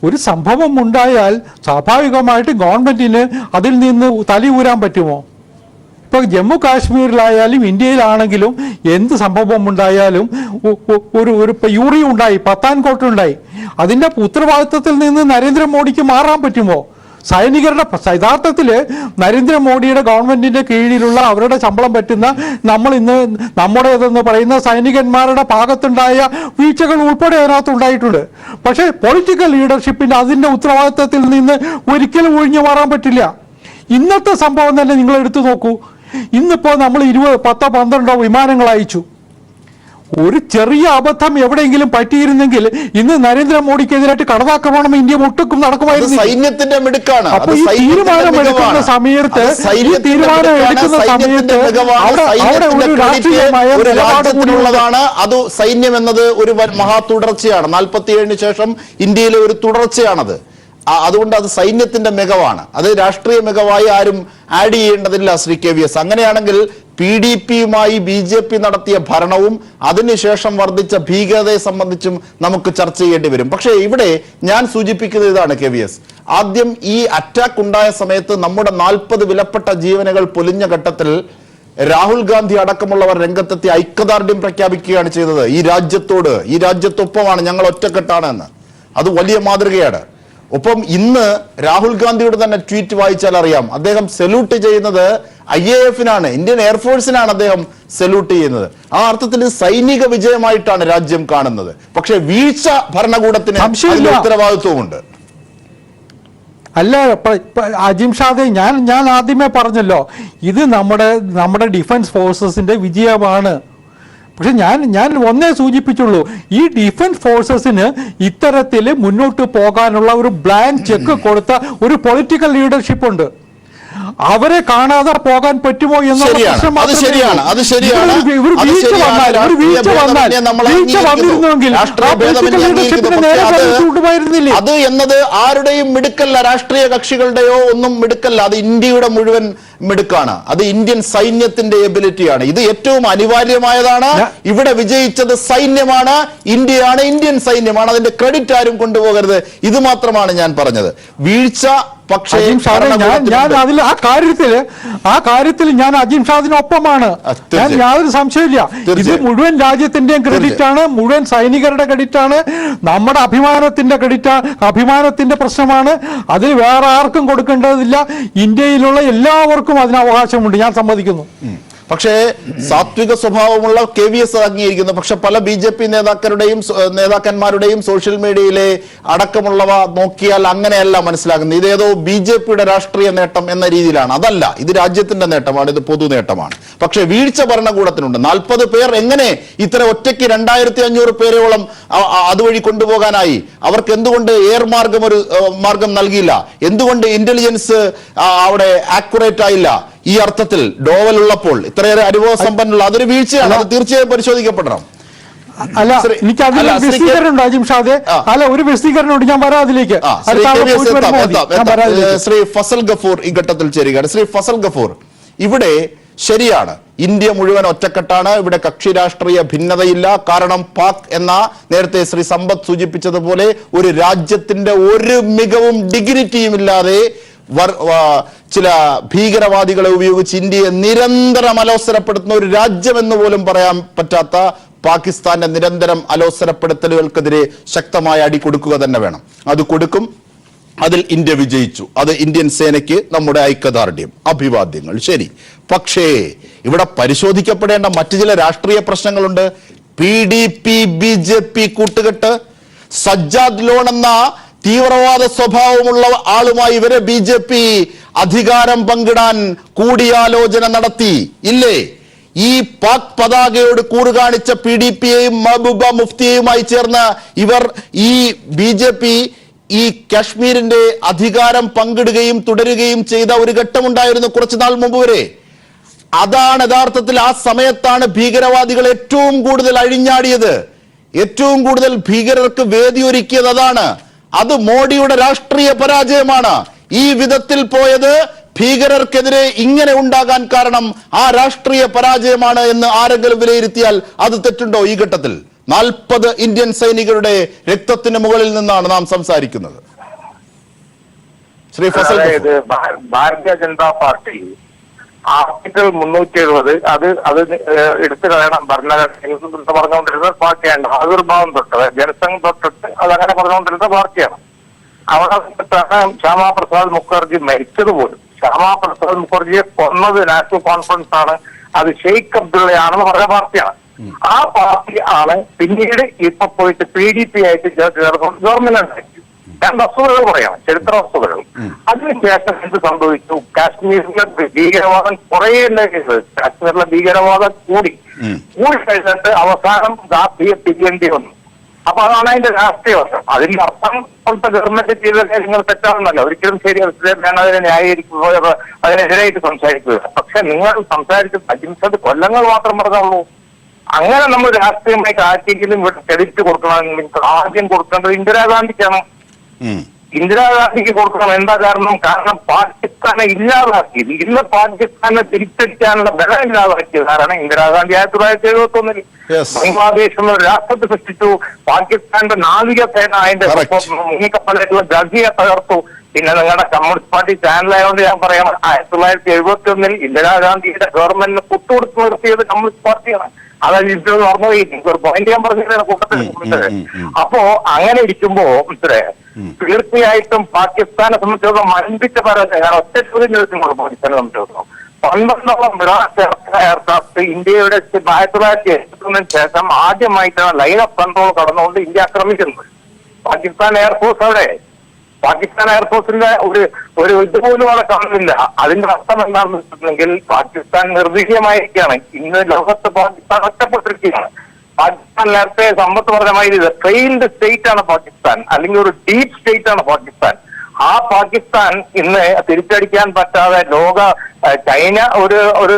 [SPEAKER 4] ഒരു സംഭവം ഉണ്ടായാൽ സ്വാഭാവികമായിട്ട് ഗവൺമെന്റിന് അതിൽ നിന്ന് തലയൂരാൻ പറ്റുമോ? ഇപ്പോൾ ജമ്മു കാശ്മീരിലായാലും ഇന്ത്യയിലാണെങ്കിലും എന്ത് സംഭവം ഉണ്ടായാലും ഒരു യൂറി ഉണ്ടായി, പത്താൻകോട്ടുണ്ടായി, അതിൻ്റെ ഉത്തരവാദിത്വത്തിൽ നിന്ന് നരേന്ദ്രമോദിക്ക് മാറാൻ പറ്റുമോ? സൈനികരുടെ യഥാർത്ഥത്തിൽ നരേന്ദ്രമോദിയുടെ ഗവൺമെന്റിന്റെ കീഴിലുള്ള അവരുടെ ശമ്പളം പറ്റുന്ന നമ്മൾ ഇന്ന് നമ്മുടേതെന്ന് പറയുന്ന സൈനികന്മാരുടെ ഭാഗത്തുണ്ടായ വീഴ്ചകൾ ഉൾപ്പെടെ അതിനകത്ത് ഉണ്ടായിട്ടുണ്ട്. പക്ഷേ പൊളിറ്റിക്കൽ ലീഡർഷിപ്പിന്റെ അതിന്റെ ഉത്തരവാദിത്വത്തിൽ നിന്ന് ഒരിക്കലും ഒഴിഞ്ഞു മാറാൻ പറ്റില്ല. ഇന്നത്തെ സംഭവം തന്നെ നിങ്ങൾ എടുത്തു നോക്കൂ. ഇന്നിപ്പോൾ നമ്മൾ 10-12 വിമാനങ്ങൾ അയച്ചു. ഒരു ചെറിയ അബദ്ധം എവിടെയെങ്കിലും പറ്റിയിരുന്നെങ്കിൽ ഇന്ന് നരേന്ദ്രമോദിക്കെതിരായിട്ട് കടന്നാക്രമണം ഇന്ത്യ ഒട്ടുക്കും നടക്കുമായിരുന്നു.
[SPEAKER 1] സൈന്യത്തിന്റെ മിടുക്കാണ്.
[SPEAKER 4] അപ്പൊ ഈ തീരുമാനം എടുക്കുന്ന സമയത്ത് അവിടെ ഒരു രാഷ്ട്രീയമായ
[SPEAKER 1] രാജ്യത്തിനുള്ളതാണ്. അത് സൈന്യം എന്നത് ഒരു മഹാ തുടർച്ചയാണ്. 47 ശേഷം ഇന്ത്യയിലെ ഒരു തുടർച്ചയാണത്. അതുകൊണ്ട് അത് സൈന്യത്തിന്റെ മികവാണ്. അത് രാഷ്ട്രീയ മികവായി ആരും ആഡ് ചെയ്യേണ്ടതില്ല ശ്രീ KVS. അങ്ങനെയാണെങ്കിൽ PDPയുമായി BJP നടത്തിയ ഭരണവും അതിനുശേഷം വർദ്ധിച്ച ഭീകരതയെ സംബന്ധിച്ചും നമുക്ക് ചർച്ച ചെയ്യേണ്ടി വരും. പക്ഷേ ഇവിടെ ഞാൻ സൂചിപ്പിക്കുന്നത് ഇതാണ് KVS. ആദ്യം ഈ അറ്റാക്ക് ഉണ്ടായ സമയത്ത് നമ്മുടെ 40 വിലപ്പെട്ട ജീവനുകൾ പൊലിഞ്ഞ ഘട്ടത്തിൽ രാഹുൽ ഗാന്ധി അടക്കമുള്ളവർ രംഗത്തെത്തി ഐക്യദാർഢ്യം പ്രഖ്യാപിക്കുകയാണ് ചെയ്തത്. ഈ രാജ്യത്തൊപ്പമാണ്, ഞങ്ങൾ ഒറ്റക്കെട്ടാണ് എന്ന്. അത് വലിയ മാതൃകയാണ്. ഒപ്പം ഇന്ന് രാഹുൽ ഗാന്ധിയുടെ തന്നെ ട്വീറ്റ് വായിച്ചാൽ അറിയാം, അദ്ദേഹം സല്യൂട്ട് ചെയ്യുന്നത് IAFനാണ്, ഇന്ത്യൻ എയർഫോഴ്സിനാണ് അദ്ദേഹം സല്യൂട്ട് ചെയ്യുന്നത്. ആ അർത്ഥത്തിൽ സൈനിക വിജയമായിട്ടാണ് രാജ്യം കാണുന്നത്. പക്ഷെ വീഴ്ച ഭരണകൂടത്തിന് ഉത്തരവാദിത്വമുണ്ട്.
[SPEAKER 4] അല്ല അജിം ഷാദെ, ഞാൻ ആദ്യമേ പറഞ്ഞല്ലോ, ഇത് നമ്മുടെ ഡിഫൻസ് ഫോഴ്സസിന്റെ വിജയമാണ്. പക്ഷെ ഞാൻ ഒന്നേ സൂചിപ്പിച്ചുള്ളൂ, ഈ ഡിഫൻസ് ഫോഴ്സസിന് ഇത്തരത്തിൽ മുന്നോട്ട് പോകാനുള്ള ഒരു ബ്ലാങ്ക് ചെക്ക് കൊടുത്ത ഒരു പൊളിറ്റിക്കൽ ലീഡർഷിപ്പ് ഉണ്ട്. അവരെ കാണാതെ പോകാൻ പറ്റുമോ എന്നുള്ള പ്രശ്നം
[SPEAKER 1] അത് എന്നത് ആരുടെയും മിടുക്കല്ല, രാഷ്ട്രീയ കക്ഷികളുടെയോ ഒന്നും മിടുക്കല്ല. അത് ഇന്ത്യയുടെ മുഴുവൻ മിടുക്കാണ്. അത് ഇന്ത്യൻ സൈന്യത്തിന്റെ എബിലിറ്റിയാണ്. ഇത് ഏറ്റവും അനിവാര്യമായതാണ്. ഇവിടെ വിജയിച്ചത് സൈന്യമാണ്, ഇന്ത്യയാണ്, ഇന്ത്യൻ സൈന്യമാണ്. അതിന്റെ ക്രെഡിറ്റ് ആരും കൊണ്ടുപോകരുത്. ഇത് മാത്രമാണ് ഞാൻ പറഞ്ഞത്. വീഴ്ച പക്ഷേ
[SPEAKER 4] ഞാൻ അതിൽ ആ കാര്യത്തിൽ ഞാൻ അജിം ഷാദിനൊപ്പമാണ്. ഞാൻ യാതൊരു സംശയമില്ല. ഇത് മുഴുവൻ രാജ്യത്തിന്റെയും ക്രെഡിറ്റ് ആണ്, മുഴുവൻ സൈനികരുടെ ക്രെഡിറ്റ് ആണ്, നമ്മുടെ അഭിമാനത്തിന്റെ പ്രശ്നമാണ്. അതിൽ വേറെ ആർക്കും കൊടുക്കേണ്ടതില്ല. ഇന്ത്യയിലുള്ള എല്ലാവർക്കും അതിന് അവകാശമുണ്ട്, ഞാൻ സമ്മതിക്കുന്നു.
[SPEAKER 1] പക്ഷേ സാത്വിക സ്വഭാവമുള്ള KVS അംഗീകരിക്കുന്നു. പക്ഷെ പല BJP നേതാക്കന്മാരുടെയും സോഷ്യൽ മീഡിയയിലെ അടക്കമുള്ളവ നോക്കിയാൽ അങ്ങനെയല്ല മനസ്സിലാക്കുന്നത്. ഇതേതോ BJPയുടെ രാഷ്ട്രീയ നേട്ടം എന്ന രീതിയിലാണ്. അതല്ല, ഇത് രാജ്യത്തിന്റെ നേട്ടമാണ്, ഇത് പൊതു നേട്ടമാണ്. പക്ഷെ വീഴ്ച ഭരണകൂടത്തിനുണ്ട്. 40 പേർ എങ്ങനെ ഇത്ര ഒറ്റയ്ക്ക് 2500 പേരോളം അതുവഴി കൊണ്ടുപോകാനായി? അവർക്ക് എന്തുകൊണ്ട് എയർ മാർഗം നൽകിയില്ല? എന്തുകൊണ്ട് ഇന്റലിജൻസ് അവിടെ ആക്യുറേറ്റ് ആയില്ല? ഈ അർത്ഥത്തിൽ ഡോവൽ ഉള്ളപ്പോൾ ഇത്രയേറെ അനുഭവ സമ്പന്നുള്ള അതൊരു വീഴ്ചയാണ്. അത് തീർച്ചയായും പരിശോധിക്കപ്പെടണം.
[SPEAKER 4] അല്ല, എനിക്ക് അതിൽ വിശദീകരണം അജിം ഷാദെ. അല്ല, ഒരു വിശദീകരണം ഞാൻ വരാം അതിലേക്ക്.
[SPEAKER 1] ശ്രീ ഫസൽ ഗഫൂർ ഈ ഘട്ടത്തിൽ ചേരുകയാണ്. ശ്രീ ഫസൽ ഗഫൂർ, ഇവിടെ ശരിയാണ്, ഇന്ത്യ മുഴുവൻ ഒറ്റക്കെട്ടാണ്. ഇവിടെ കക്ഷി രാഷ്ട്രീയ ഭിന്നതയില്ല. കാരണം പാക് എന്ന നേരത്തെ ശ്രീ സമ്പത്ത് സൂചിപ്പിച്ചതുപോലെ ഒരു രാജ്യത്തിന്റെ ഒരു മികവും ഡിഗ്നിറ്റിയും ഇല്ലാതെ ചില ഭീകരവാദികളെ ഉപയോഗിച്ച് ഇന്ത്യയെ നിരന്തരം അലോസരപ്പെടുത്തുന്ന ഒരു രാജ്യമെന്ന് പോലും പറയാൻ പറ്റാത്ത പാകിസ്ഥാന്റെ നിരന്തരം അലോസരപ്പെടുത്തലുകൾക്കെതിരെ ശക്തമായ അടി കൊടുക്കുക തന്നെ വേണം. അത് കൊടുക്കും. അതിൽ ഇന്ത്യ വിജയിച്ചു. അത് ഇന്ത്യൻ സേനയ്ക്ക് നമ്മുടെ ഐക്യദാർഢ്യം, അഭിവാദ്യങ്ങൾ. ശരി. പക്ഷേ ഇവിടെ പരിശോധിക്കപ്പെടേണ്ട മറ്റു ചില രാഷ്ട്രീയ പ്രശ്നങ്ങളുണ്ട്. PDP BJP കൂട്ടുകെട്ട്, സജ്ജാദ് ലോൺ എന്ന തീവ്രവാദ സ്വഭാവമുള്ള ആളുമായി ഇവരെ BJP അധികാരം പങ്കിടാൻ കൂടിയാലോചന നടത്തി ഇല്ലേ? ഈ പാക് പതാകയോട് കൂറുകാണിച്ച PDPയെയും മെഹബൂബ മുഫ്തിയെയുമായി ചേർന്ന് ഈ BJP ഈ കാശ്മീരിന്റെ അധികാരം പങ്കിടുകയും തുടരുകയും ചെയ്ത ഒരു ഘട്ടമുണ്ടായിരുന്നു കുറച്ചു നാൾ മുമ്പ് വരെ. അതാണ് യഥാർത്ഥത്തിൽ ആ സമയത്താണ് ഭീകരവാദികൾ ഏറ്റവും കൂടുതൽ അഴിഞ്ഞാടിയത്, ഏറ്റവും കൂടുതൽ ഭീകരർക്ക് വേദിയൊരുക്കിയത് അതാണ്. അത് മോഡിയുടെ രാഷ്ട്രീയ പരാജയമാണ്. ഈ വിധത്തിൽ പോയത് ഭീകരർക്കെതിരെ ഇങ്ങനെ ഉണ്ടാകാൻ കാരണം ആ രാഷ്ട്രീയ പരാജയമാണ് എന്ന് ആരെങ്കിലും വിലയിരുത്തിയാൽ അത് തെറ്റുണ്ടോ? ഈ ഘട്ടത്തിൽ 40 ഇന്ത്യൻ സൈനികരുടെ രക്തത്തിന് മുകളിൽ നിന്നാണ് നാം സംസാരിക്കുന്നത്. ശ്രീ ഫസൽ
[SPEAKER 2] അതായത് ഭാരതീയ ജനതാ പാർട്ടി ആർട്ടിക്കിൾ 370 അത് എടുത്തു കളയണം. ഭരണഘടന പറഞ്ഞുകൊണ്ടിരുന്ന പാർട്ടിയാണ്. ആവിർഭാവം തൊട്ട് ജനസംഘം തൊട്ടിട്ട് അതങ്ങനെ പറഞ്ഞുകൊണ്ടിരുന്ന പാർട്ടിയാണ്. അവിടെ ശ്യാമാപ്രസാദ് മുഖർജി മരിച്ചത് പോലും. ശ്യാമാപ്രസാദ് മുഖർജിയെ കൊന്നത് നാഷണൽ കോൺഫറൻസ് ആണ്, അത് ഷെയ്ഖ് അബ്ദുള്ളയാണെന്ന് പറഞ്ഞ പാർട്ടിയാണ്. ആ പാർട്ടി ആണ് പിന്നീട് ഇപ്പൊ പോയിട്ട് PDP ആയിട്ട് ഗവൺമെന്റ് ഉണ്ടാക്കി. ഞാൻ വസ്തുതകൾ പറയണം, ചരിത്ര വസ്തുതകൾ. അതിനുശേഷം എന്ത് സംഭവിച്ചു? കാശ്മീരിലെ ഭീകരവാദം കുറേ കാശ്മീരിലെ ഭീകരവാദം കൂടി കഴിഞ്ഞിട്ട് അവസാനം ഗാന്ധിയെ പിരിയേണ്ടി വന്നു. അപ്പൊ അതാണ് അതിന്റെ രാഷ്ട്രീയ വശം. അതിന്റെ അർത്ഥം ഇപ്പോഴത്തെ ഗവൺമെന്റ് ചെയ്ത കാര്യങ്ങൾ തെറ്റാണെന്നല്ല, ഒരിക്കലും ശരി. ഞാൻ അതിനെ ന്യായീകരിക്കുക, അതിനെതിരായിട്ട് സംസാരിക്കുക. പക്ഷെ നിങ്ങൾ സംസാരിച്ചത് 50 കൊല്ലങ്ങൾ മാത്രം പറഞ്ഞുള്ളൂ. അങ്ങനെ നമ്മൾ രാഷ്ട്രീയമായിട്ട് ആർക്കെങ്കിലും ഇവിടെ ക്രെഡിറ്റ് കൊടുക്കണമെങ്കിൽ ആദ്യം കൊടുക്കേണ്ടത് ഇന്ദിരാഗാന്ധിക്കാണ്. ഇന്ദിരാഗാന്ധിക്ക് കൊടുക്കണം. എന്താ കാരണം? കാരണം പാകിസ്ഥാനെ ഇല്ലാതാക്കിയത്, ഇന്ന് പാകിസ്ഥാനെ തിരിച്ചടിക്കാനുള്ള ബലം ഇല്ലാതാക്കിയത് കാരണം ഇന്ദിരാഗാന്ധി 1971 ബംഗ്ലാദേശ് എന്നൊരു രാഷ്ട്രത്തെ സൃഷ്ടിച്ചു. പാകിസ്ഥാന്റെ നാവികസേന അതിന്റെ മുങ്ങിക്കപ്പലായിട്ടുള്ള ഗസിയെ തകർത്തു. പിന്നെ നിങ്ങളുടെ കമ്മ്യൂണിസ്റ്റ് പാർട്ടി ചാനലായതുകൊണ്ട് ഞാൻ പറയണം, 1971 ഇന്ദിരാഗാന്ധിയുടെ ഗവൺമെന്റിന് കുത്തുകൊടുത്ത് നിർത്തിയത് കമ്മ്യൂണിസ്റ്റ് പാർട്ടിയാണ്. അതായത് ഇത് ഓർമ്മ ഒരു പോയിന്റ് ഞാൻ പറഞ്ഞ കൂട്ടത്തിൽ. അപ്പോ അങ്ങനെ ഇരിക്കുമ്പോ തീർച്ചയായിട്ടും പാകിസ്ഥാനെ സംബന്ധിച്ചിടത്തോളം മരമ്പിച്ച പരാജയം. ഞാൻ ഒറ്റ ചോദ്യം ചോദിക്കുമ്പോൾ പാകിസ്ഥാനെ സംബന്ധിച്ചിടത്തോളം 12ഓളം മിറാസ് എയർക്രാഫ്റ്റ് ഇന്ത്യയുടെ 1971 ശേഷം ആദ്യമായിട്ടാണ് ലൈൻ ഓഫ് കൺട്രോൾ കടന്നുകൊണ്ട് ഇന്ത്യ ആക്രമിക്കുന്നത്. പാകിസ്ഥാൻ എയർഫോഴ്സ് അവിടെ, പാകിസ്ഥാൻ എയർഫോഴ്സിന്റെ ഒരു ഇതുപോലും അവിടെ കാണുന്നില്ല. അതിന്റെ അർത്ഥം എന്താണെന്ന് വെച്ചിട്ടുണ്ടെങ്കിൽ പാകിസ്ഥാൻ നിർവീര്യമായിരിക്കുകയാണ്. ഇന്ന് ലോകത്ത് പാകിസ്ഥാൻ ഒറ്റപ്പെട്ടിരിക്കുകയാണ്. പാകിസ്ഥാൻ നേരത്തെ സമ്പത്ത് പറഞ്ഞ മാതിരി ഫെയിൽഡ് സ്റ്റേറ്റ് ആണ് പാകിസ്ഥാൻ, അല്ലെങ്കിൽ ഒരു ഡീപ് സ്റ്റേറ്റ് ആണ് പാകിസ്ഥാൻ. ആ പാകിസ്ഥാൻ ഇന്ന് തിരിച്ചടിക്കാൻ പറ്റാതെ ചൈന ഒരു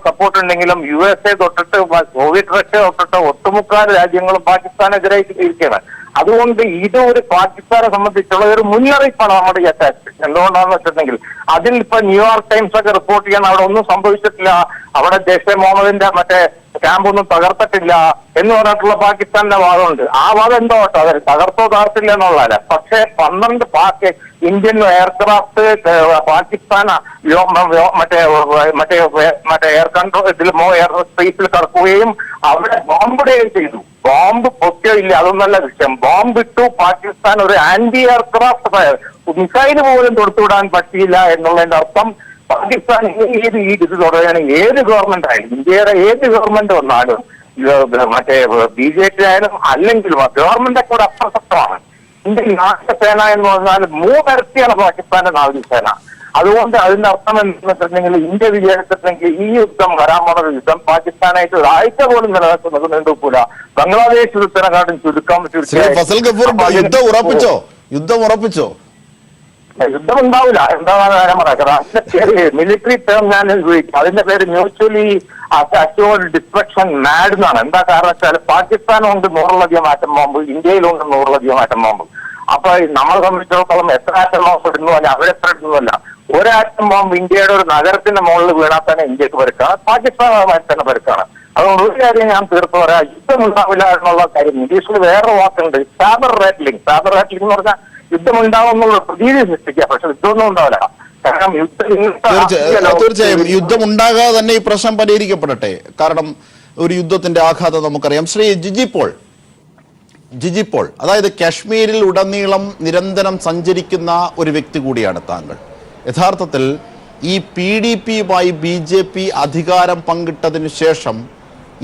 [SPEAKER 2] സപ്പോർട്ട് ഉണ്ടെങ്കിലും USA തൊട്ടിട്ട് സോവിയറ്റ് റഷ്യ തൊട്ടിട്ട് ഒട്ടുമുക്കാൽ രാജ്യങ്ങളും പാകിസ്ഥാനെതിരായിട്ട് ഇരിക്കുകയാണ്. അതുകൊണ്ട് ഇത് ഒരു പാകിസ്ഥാനെ സംബന്ധിച്ചുള്ള ഒരു മുന്നറിയിപ്പാണ് നമ്മുടെ ഈ അറ്റാക്ക്. എന്തുകൊണ്ടാണെന്ന് വെച്ചിട്ടുണ്ടെങ്കിൽ അതിൽ ഇപ്പൊ ന്യൂയോർക്ക് ടൈംസ് ഒക്കെ റിപ്പോർട്ട് ചെയ്യാൻ അവിടെ ഒന്നും സംഭവിച്ചിട്ടില്ല, അവിടെ ജയ്ഷെ മുഹമ്മദിന്റെ മറ്റേ ക്യാമ്പൊന്നും തകർത്തിട്ടില്ല എന്ന് പറഞ്ഞിട്ടുള്ള പാകിസ്ഥാന്റെ വാദമുണ്ട്. ആ വാദം എന്തോ കേട്ടോ, അത് തകർത്തോ തകർത്തില്ല എന്നുള്ളതല്ല. പക്ഷേ 12 ഇന്ത്യൻ എയർക്രാഫ്റ്റ് പാകിസ്ഥാൻ മറ്റേ എയർ കൺട്രോൾ എയർ സ്പേസിൽ കടക്കുകയും അവിടെ ബോംബിടുകയും ചെയ്തു. ബോംബ് പൊട്ടിയില്ല, അതൊന്നല്ല വിഷയം. ബോംബ് ഇട്ടു. പാകിസ്ഥാൻ ഒരു ആന്റി എയർക്രാഫ്റ്റ് മിസൈല് പോലും തൊടുത്തുവിടാൻ പറ്റിയില്ല എന്നുള്ളതിന്റെ അർത്ഥം പാകിസ്ഥാൻ ഇത് തുടരുകയാണെങ്കിൽ ഏത് ഗവൺമെന്റ് ആയാലും, ഇന്ത്യയുടെ ഏത് ഗവൺമെന്റ് വന്നാലും, മറ്റേ BJP ആയാലും അല്ലെങ്കിൽ ഗവൺമെന്റ് കൂടെ അപ്രസക്തമാണ്. ഇന്ത്യൻ നാവികസേന എന്ന് പറഞ്ഞാൽ 3 ഇരട്ടിയാണ് പാകിസ്ഥാന്റെ നാവികസേന. അതുകൊണ്ട് അതിന്റെ അർത്ഥം എന്താണെന്ന് വെച്ചിട്ടുണ്ടെങ്കിൽ ഇന്ത്യ വിചാരിച്ചിട്ടുണ്ടെങ്കിൽ ഈ യുദ്ധം വരാൻ പോകുന്ന യുദ്ധം പാകിസ്ഥാനായിട്ട് ഒരാഴ്ച പോലും നിലനിൽക്കുന്നത് നീണ്ടുകൂല. ബംഗ്ലാദേശ് യുദ്ധത്തിനെക്കാട്ടും ചുരുക്കാൻ
[SPEAKER 1] ഉറപ്പിച്ചോ?
[SPEAKER 2] യുദ്ധം ഉണ്ടാവില്ല. എന്താ ഞാൻ പറയാം, മിലിറ്ററി ടേം ഞാൻ ഉപയോഗിക്കും. അതിന്റെ പേര് മ്യൂച്വലി അഷ്യൂർഡ് ഡിസ്ട്രക്ഷൻ മാഡ് എന്നാണ്. എന്താ കാരണം വെച്ചാൽ പാകിസ്ഥാനുണ്ട് 100ലധികം ആറ്റം ബോംബ്, ഇന്ത്യയിലുണ്ട് 100ലധികം ആറ്റം ബോംബ്. അപ്പൊ നമ്മളെ സംബന്ധിച്ചിടത്തോളം എത്ര ആറ്റം ബോംബ് ഇടുന്നു അല്ല അവരെത്ര ഇടുന്നതല്ല. ഒരാറ്റം ബോംബ് ഇന്ത്യയുടെ ഒരു നഗരത്തിന്റെ മുകളിൽ വീണാൽ തന്നെ ഇന്ത്യക്ക് പരുക്കാണ്, പാകിസ്ഥാനുമായി തന്നെ പരുക്കാണ്. അതുകൊണ്ട് ഒരു കാര്യം ഞാൻ തീർത്ത് പറയാം, യുദ്ധം ഉണ്ടാവില്ല എന്നുള്ള കാര്യം. ഇംഗ്ലീഷിൽ വേറെ വാക്കുണ്ട്, സാബർ റാറ്റ്ലിംഗ്. സാബർ റാറ്റ്ലിംഗ് എന്ന് പറഞ്ഞാൽ യുദ്ധം ഉണ്ടാവുന്നുള്ള പ്രതീതി സൃഷ്ടിക്കുക, പക്ഷെ യുദ്ധമൊന്നും ഉണ്ടാവില്ല. കാരണം
[SPEAKER 1] തീർച്ചയായും യുദ്ധം ഉണ്ടാകാതെ തന്നെ ഈ പ്രശ്നം പരിഹരിക്കപ്പെടട്ടെ. കാരണം ഒരു യുദ്ധത്തിന്റെ ആഘാതം നമുക്കറിയാം. ശ്രീ ജിജി പോൾ, അതായത് കാശ്മീരിൽ ഉടനീളം നിരന്തരം സഞ്ചരിക്കുന്ന ഒരു വ്യക്തി കൂടിയാണ് താങ്കൾ. യഥാർത്ഥത്തിൽ ഈ PDPയുമായി BJP അധികാരം പങ്കിട്ടതിന് ശേഷം,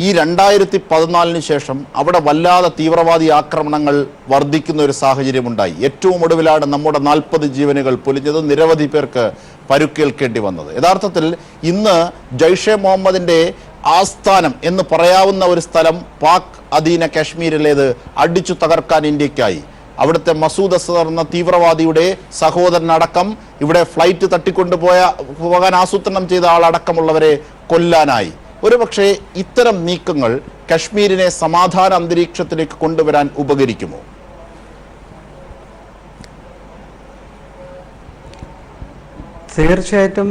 [SPEAKER 1] ഈ 2014 ശേഷം അവിടെ വല്ലാതെ തീവ്രവാദി ആക്രമണങ്ങൾ വർദ്ധിക്കുന്ന ഒരു സാഹചര്യമുണ്ടായി. ഏറ്റവും ഒടുവിലാണ് നമ്മുടെ 40 ജീവനുകൾ പൊലിഞ്ഞത്, നിരവധി പേർക്ക് പരുക്കേൽക്കേണ്ടി വന്നത്. യഥാർത്ഥത്തിൽ ഇന്ന് ജയ്ഷെ മുഹമ്മദിന്റെ ആസ്ഥാനം എന്ന് പറയാവുന്ന ഒരു സ്ഥലം പാക് അധീന കാശ്മീരിലേത് അടിച്ചു തകർക്കാൻ ഇന്ത്യക്കായി. അവിടുത്തെ മസൂദ് അസർ എന്ന തീവ്രവാദിയുടെ സഹോദരനടക്കം ഇവിടെ ഫ്ലൈറ്റ് പോകാൻ ആസൂത്രണം ചെയ്ത ആളടക്കമുള്ളവരെ കൊല്ലാനായി. ഒരുപക്ഷെ ഇത്തരം നീക്കങ്ങൾ കശ്മീരിനെ സമാധാന അന്തരീക്ഷത്തിലേക്ക് കൊണ്ടുവരാൻ ഉപകരിക്കുമോ?
[SPEAKER 5] തീർച്ചയായിട്ടും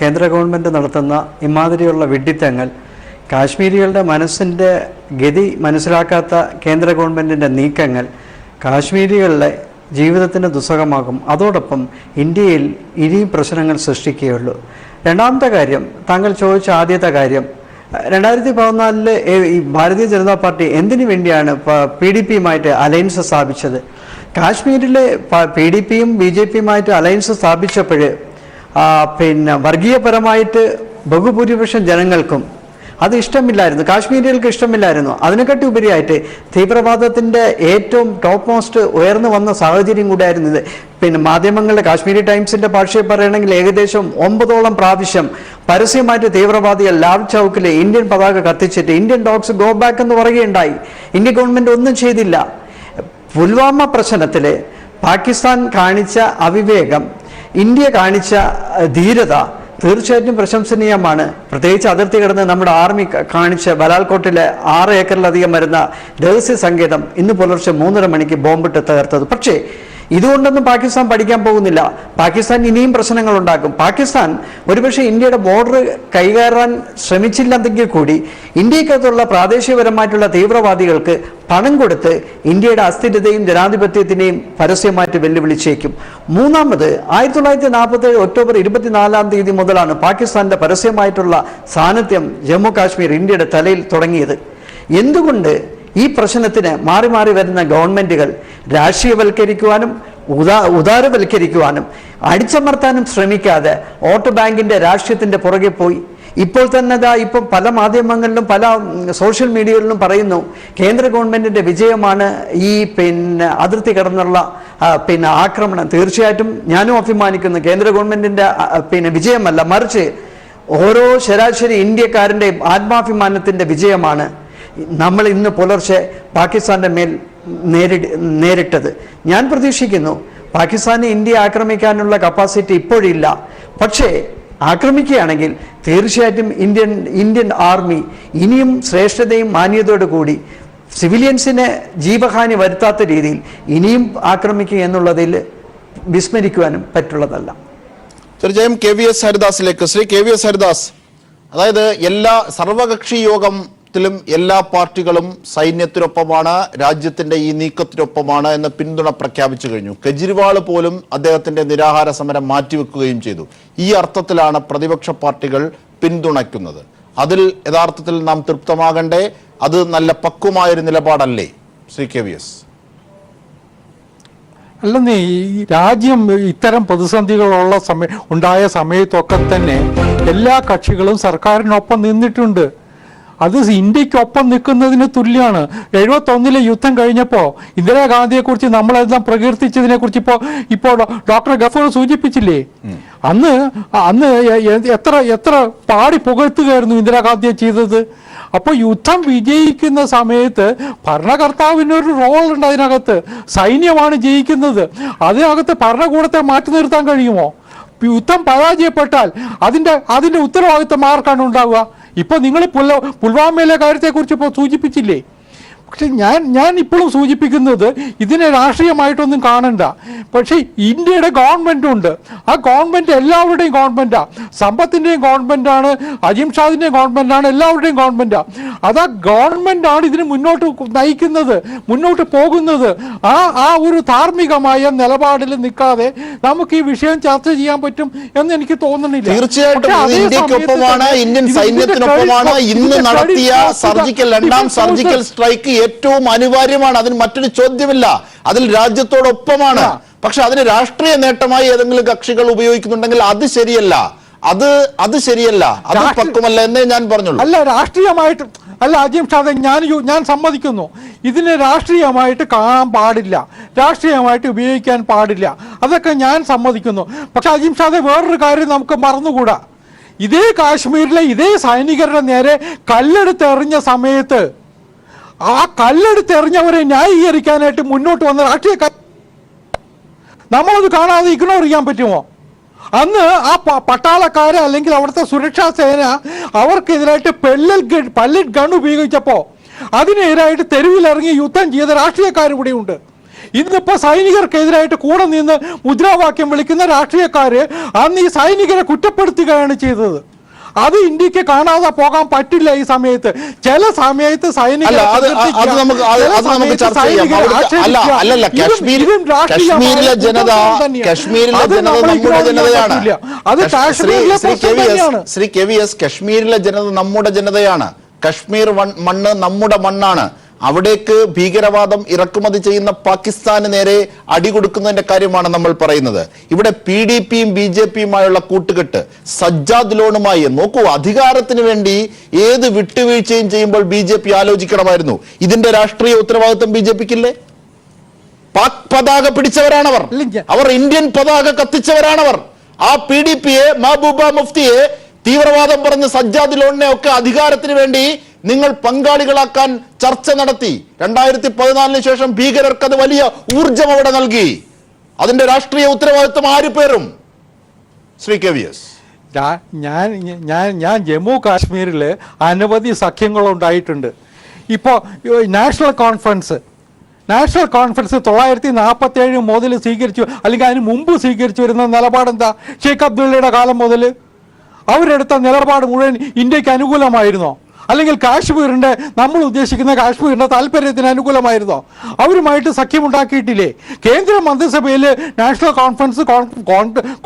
[SPEAKER 5] കേന്ദ്ര ഗവൺമെൻറ് നടത്തുന്ന ഇമാതിരിയുള്ള വിഡ്ഢിത്തങ്ങൾ കാശ്മീരികളുടെ മനസ്സിൻ്റെ ഗതി മനസ്സിലാക്കാത്ത കേന്ദ്ര ഗവൺമെൻറ്റിൻ്റെ നീക്കങ്ങൾ കാശ്മീരികളുടെ ജീവിതത്തിന് ദുസ്സഹമാകും. അതോടൊപ്പം ഇന്ത്യയിൽ ഇനിയും പ്രശ്നങ്ങൾ സൃഷ്ടിക്കുകയുള്ളൂ. രണ്ടാമത്തെ കാര്യം, താങ്കൾ ചോദിച്ച ആദ്യത്തെ കാര്യം, 2014 ഈ ഭാരതീയ ജനതാ പാർട്ടി എന്തിനു വേണ്ടിയാണ് PDP-യുമായിട്ട് അലയൻസ് സ്ഥാപിച്ചത്? കാശ്മീരിലെ PDP-യും BJP-യുമായിട്ട് അലയൻസ് സ്ഥാപിച്ചപ്പോൾ പിന്നെ വർഗീയപരമായിട്ട് ബഹുഭൂരിപക്ഷം ജനങ്ങൾക്കും അത് ഇഷ്ടമില്ലായിരുന്നു, കാശ്മീരികൾക്ക് ഇഷ്ടമില്ലായിരുന്നു. അതിനെക്കാട്ടി ഉപരിയായിട്ട് തീവ്രവാദത്തിൻ്റെ ഏറ്റവും ടോപ്പ് മോസ്റ്റ് ഉയർന്നു വന്ന സാഹചര്യം കൂടിയായിരുന്നു ഇത്. പിന്നെ മാധ്യമങ്ങളുടെ കാശ്മീരി ടൈംസിൻ്റെ ഭാഷയിൽ പറയണമെങ്കിൽ ഏകദേശം 9ഓളം പ്രാവശ്യം പരസ്യമായിട്ട് തീവ്രവാദികൾ ലാൽ ചൗക്കിൽ ഇന്ത്യൻ പതാക കത്തിച്ചിട്ട് ഇന്ത്യൻ ഡോഗ്സ് ഗോ ബാക്ക് എന്ന് പറയുകയുണ്ടായി. ഇന്ത്യ ഗവൺമെൻറ് ഒന്നും ചെയ്തില്ല. പുൽവാമ പ്രശ്നത്തിൽ പാകിസ്ഥാൻ കാണിച്ച അവിവേകം, ഇന്ത്യ കാണിച്ച ധീരത തീർച്ചയായിട്ടും പ്രശംസനീയമാണ്. പ്രത്യേകിച്ച് അതിർത്തി കിടന്ന് നമ്മുടെ ആർമി കാണിച്ച ബലാൽക്കോട്ടിലെ 6 ഏക്കറിലധികം വരുന്ന രഹസ്യ സങ്കേതം ഇന്ന് പുലർച്ചെ 3:30 മണിക്ക് ബോംബിട്ട് തകർത്തത്. പക്ഷേ ഇതുകൊണ്ടൊന്നും പാകിസ്ഥാൻ പഠിക്കാൻ പോകുന്നില്ല. പാകിസ്ഥാൻ ഇനിയും പ്രശ്നങ്ങൾ ഉണ്ടാക്കും. പാകിസ്ഥാൻ ഒരുപക്ഷെ ഇന്ത്യയുടെ ബോർഡർ കൈകാറാൻ ശ്രമിച്ചില്ലെങ്കിൽ കൂടി ഇന്ത്യക്കകത്തുള്ള പ്രാദേശികപരമായിട്ടുള്ള തീവ്രവാദികൾക്ക് പണം കൊടുത്ത് ഇന്ത്യയുടെ അസ്ഥിരതയും ജനാധിപത്യത്തിനെയും പരസ്യമായിട്ട് വെല്ലുവിളിച്ചേക്കും. മൂന്നാമത് 1947 ഒക്ടോബർ 24 മുതലാണ് പാകിസ്ഥാന്റെ പരസ്യമായിട്ടുള്ള സാന്നിധ്യം ജമ്മു കാശ്മീർ ഇന്ത്യയുടെ തലയിൽ തുടങ്ങിയത്. എന്തുകൊണ്ട് ഈ പ്രശ്നത്തിന് മാറി മാറി വരുന്ന ഗവൺമെൻറ്റുകൾ രാഷ്ട്രീയവൽക്കരിക്കുവാനും ഉദാരവൽക്കരിക്കുവാനും അടിച്ചമർത്താനും ശ്രമിക്കാതെ വോട്ട് ബാങ്കിൻ്റെ രാഷ്ട്രീയത്തിൻ്റെ പുറകെ പോയി? ഇപ്പോൾ തന്നെ ഇപ്പം പല മാധ്യമങ്ങളിലും പല സോഷ്യൽ മീഡിയകളിലും പറയുന്നു കേന്ദ്ര ഗവൺമെൻറ്റിൻ്റെ വിജയമാണ് ഈ അതിർത്തി കടന്നുള്ള ആക്രമണം. തീർച്ചയായിട്ടും ഞാനും അഭിമാനിക്കുന്നു. കേന്ദ്ര ഗവൺമെൻറ്റിൻ്റെ വിജയമല്ല, മറിച്ച് ഓരോ ശരാശരി ഇന്ത്യക്കാരൻ്റെയും ആത്മാഭിമാനത്തിൻ്റെ വിജയമാണ് നമ്മൾ ഇന്ന് പുലർച്ചെ പാകിസ്ഥാൻ്റെ മേൽ നേരിട്ടത്. ഞാൻ പ്രതീക്ഷിക്കുന്നു പാകിസ്ഥാന് ഇന്ത്യ ആക്രമിക്കാനുള്ള കപ്പാസിറ്റി ഇപ്പോഴില്ല. പക്ഷേ ആക്രമിക്കുകയാണെങ്കിൽ തീർച്ചയായിട്ടും ഇന്ത്യൻ ആർമി ഇനിയും ശ്രേഷ്ഠതയും മാന്യതയോടു കൂടി സിവിലിയൻസിനെ ജീവഹാനി വരുത്താത്ത രീതിയിൽ ഇനിയും ആക്രമിക്കുക എന്നുള്ളതിൽ വിസ്മരിക്കുവാനും പറ്റുള്ളതല്ല.
[SPEAKER 1] തീർച്ചയായും KVS ഹരിദാസിലേക്ക്. ശ്രീ KVS ഹരിദാസ്, അതായത് എല്ലാ സർവകക്ഷി യോഗത്തിലും എല്ലാ പാർട്ടികളും സൈന്യത്തിനൊപ്പമാണ്, രാജ്യത്തിന്റെ ഈ നീക്കത്തിനൊപ്പമാണ് എന്ന് പിന്തുണ പ്രഖ്യാപിച്ചു കഴിഞ്ഞു. കെജ്രിവാൾ പോലും അദ്ദേഹത്തിന്റെ നിരാഹാര സമരം മാറ്റിവെക്കുകയും ചെയ്തു. ഈ അർത്ഥത്തിലാണ് പ്രതിപക്ഷ പാർട്ടികൾ പിന്തുണയ്ക്കുന്നത്. അതിൽ യഥാർത്ഥത്തിൽ നാം തൃപ്തമാകണ്ടേ? അത് നല്ല പക്വമായൊരു നിലപാടല്ലേ ശ്രീ KVS?
[SPEAKER 4] അല്ലെന്നേ, ഈ രാജ്യം ഇത്തരം പ്രതിസന്ധികളുള്ള ഉണ്ടായ സമയത്തൊക്കെ തന്നെ എല്ലാ കക്ഷികളും സർക്കാരിനൊപ്പം നിന്നിട്ടുണ്ട്. അത് ഇന്ത്യക്കൊപ്പം നിൽക്കുന്നതിന് തുല്യമാണ്. 71 യുദ്ധം കഴിഞ്ഞപ്പോൾ ഇന്ദിരാഗാന്ധിയെക്കുറിച്ച് നമ്മളെല്ലാം പ്രകീർത്തിച്ചതിനെ കുറിച്ച് ഇപ്പോൾ ഡോക്ടർ ഗഫൂർ സൂചിപ്പിച്ചില്ലേ? അന്ന് എത്ര പാടി പുകഴ്ത്തുകയായിരുന്നു ഇന്ദിരാഗാന്ധിയെ ചെയ്തത്. അപ്പോൾ യുദ്ധം വിജയിക്കുന്ന സമയത്ത് ഭരണകർത്താവിനൊരു റോൾ ഉണ്ട്. അതിനകത്ത് സൈന്യമാണ് ജയിക്കുന്നത്. അതിനകത്ത് ഭരണകൂടത്തെ മാറ്റി നിർത്താൻ കഴിയുമോ? യുദ്ധം പരാജയപ്പെട്ടാൽ അതിന്റെ ഉത്തരവാദിത്തം ആർക്കാണ് ഉണ്ടാവുക? ഇപ്പോൾ നിങ്ങൾ പുൽവാമയിലെ കാര്യത്തെക്കുറിച്ച് ഇപ്പോൾ സൂചിപ്പിച്ചില്ലേ? പക്ഷെ ഞാൻ ഇപ്പോഴും സൂചിപ്പിക്കുന്നത് ഇതിനെ രാഷ്ട്രീയമായിട്ടൊന്നും കാണണ്ട. പക്ഷേ ഇന്ത്യയുടെ ഗവൺമെൻറ് ഉണ്ട്. ആ ഗവൺമെൻറ് എല്ലാവരുടെയും ഗവൺമെൻറ്റാണ്. സമ്പത്തിൻ്റെയും ഗവൺമെൻറ്റാണ്, അജിം ഷാദിൻ്റെയും ഗവൺമെൻറ്റാണ്, എല്ലാവരുടെയും ഗവൺമെൻറ്റാണ്. അതാ ഗവൺമെൻറ്റാണ് ഇതിന് മുന്നോട്ട് നയിക്കുന്നത്, മുന്നോട്ട് പോകുന്നത്. ആ ഒരു ധാർമ്മികമായ നിലപാടിൽ നിൽക്കാതെ നമുക്ക് ഈ വിഷയം ചർച്ച ചെയ്യാൻ പറ്റും എന്ന് എനിക്ക് തോന്നുന്നില്ല.
[SPEAKER 1] തീർച്ചയായിട്ടും ഇന്ത്യക്കൊപ്പമാണ്, ഇന്ത്യൻ സൈന്യത്തിനൊപ്പമാണ്. ഇന്ന് നടത്തിയ രണ്ടാം സർജിക്കൽ സ്ട്രൈക്ക് ഏറ്റവും അനിവാര്യമാണ്. അതിന് മറ്റൊരു ചോദ്യമില്ല. അതിൽ രാജ്യത്തോടൊപ്പമാണ്. പക്ഷെ അതിന് രാഷ്ട്രീയ നേട്ടമായി ഏതെങ്കിലും കക്ഷികൾ ഉപയോഗിക്കുന്നുണ്ടെങ്കിൽ അത് ശരിയല്ല. അത് ശരിയല്ല, അത് പക്വമല്ല എന്നേ ഞാൻ പറഞ്ഞുള്ളൂ.
[SPEAKER 4] അല്ല, രാഷ്ട്രീയമായിട്ട് അല്ല അജിം ഷാദെ, ഞാൻ സമ്മതിക്കുന്നു. ഇതിനെ രാഷ്ട്രീയമായിട്ട് കാണാൻ പാടില്ല, രാഷ്ട്രീയമായിട്ട് ഉപയോഗിക്കാൻ പാടില്ല, അതൊക്കെ ഞാൻ സമ്മതിക്കുന്നു. പക്ഷെ അജിം ഷാദെ, വേറൊരു കാര്യം നമുക്ക് മറന്നുകൂടാ. ഇതേ കാശ്മീരിലെ ഇതേ സൈനികരുടെ നേരെ കല്ലെടുത്തെറിഞ്ഞ സമയത്ത് ആ കല്ലെടുത്തെറിഞ്ഞവരെ ന്യായീകരിക്കാനായിട്ട് മുന്നോട്ട് വന്ന രാഷ്ട്രീയക്കാർ നമ്മളത് കാണാതെ ഇഗ്നോർ ചെയ്യാൻ പറ്റുമോ? അന്ന് ആ പട്ടാളക്കാര് അല്ലെങ്കിൽ അവിടുത്തെ സുരക്ഷാ സേന അവർക്കെതിരായിട്ട് പല്ലറ്റ് ഗൺ ഉപയോഗിച്ചപ്പോൾ അതിനെതിരായിട്ട് തെരുവിലിറങ്ങി യുദ്ധം ചെയ്ത രാഷ്ട്രീയക്കാർ കൂടെയുണ്ട്. ഇന്നിപ്പോൾ സൈനികർക്കെതിരായിട്ട് കൂടെ നിന്ന് മുദ്രാവാക്യം വിളിക്കുന്ന രാഷ്ട്രീയക്കാര് അന്ന് ഈ സൈനികരെ കുറ്റപ്പെടുത്തുകയാണ് ചെയ്തത്. അത് ഇന്ത്യക്ക് കാണാതെ പോകാൻ പറ്റില്ല. ഈ സമയത്ത് ചില സമയത്ത്
[SPEAKER 1] അല്ല, അത് നമുക്ക് ചർച്ച ചെയ്യാം. അല്ലല്ല, കാശ്മീരിലെ ജനത നമ്മുടെ ജനതയാണ്. ശ്രീ KVS, കാശ്മീരിലെ ജനത നമ്മുടെ ജനതയാണ്. കശ്മീർ മണ്ണ് നമ്മുടെ മണ്ണാണ്. അവിടേക്ക് ഭീകരവാദം ഇറക്കുമതി ചെയ്യുന്ന പാകിസ്ഥാന് നേരെ അടികൊടുക്കുന്നതിന്റെ കാര്യമാണ് നമ്മൾ പറയുന്നത്. ഇവിടെ PDPയും BJPയുമായുള്ള കൂട്ടുകെട്ട്, സജ്ജാദ് ലോണുമായി നോക്കൂ. അധികാരത്തിന് വേണ്ടി ഏത് വിട്ടുവീഴ്ചയും ചെയ്യുമ്പോൾ BJP ആലോചിക്കണമായിരുന്നു. ഇതിന്റെ രാഷ്ട്രീയ ഉത്തരവാദിത്വം BJPക്കില്ലേ? പാക് പതാക പിടിച്ചവരാണവർ, അവർ ഇന്ത്യൻ പതാക കത്തിച്ചവരാണവർ. ആ PDPയെ, മെഹബൂബ മുഫ്തിയെ, തീവ്രവാദം പറഞ്ഞ സജ്ജാദ് ലോണിനെ ഒക്കെ അധികാരത്തിന് വേണ്ടി നിങ്ങൾ പങ്കാളികളാക്കാൻ ചർച്ച നടത്തി. 2014 ശേഷം ഭീകരർക്ക് അത് വലിയ ഊർജം അവിടെ നൽകി. അതിന്റെ രാഷ്ട്രീയ ഉത്തരവാദിത്വം ആര് പേരും? ശ്രീ KVS,
[SPEAKER 4] ഞാൻ ജമ്മു കാശ്മീരിൽ അനവധി സഖ്യങ്ങളുണ്ടായിട്ടുണ്ട്. ഇപ്പോൾ നാഷണൽ കോൺഫറൻസ് 1947 മുതൽ സ്വീകരിച്ചു, അല്ലെങ്കിൽ അതിന് മുമ്പ് സ്വീകരിച്ചു വരുന്ന നിലപാടെന്താ? ഷെയ്ഖ് അബ്ദുള്ളയുടെ കാലം മുതൽ അവരെടുത്ത നിലപാട് മുഴുവൻ ഇന്ത്യക്ക് അനുകൂലമായിരുന്നോ? അല്ലെങ്കിൽ കാശ്മീരിൻ്റെ, നമ്മൾ ഉദ്ദേശിക്കുന്ന കാശ്മീരിൻ്റെ താല്പര്യത്തിന് അനുകൂലമായിരുന്നോ? അവരുമായിട്ട് സഖ്യമുണ്ടാക്കിയിട്ടില്ലേ? കേന്ദ്ര മന്ത്രിസഭയിൽ നാഷണൽ കോൺഫറൻസ്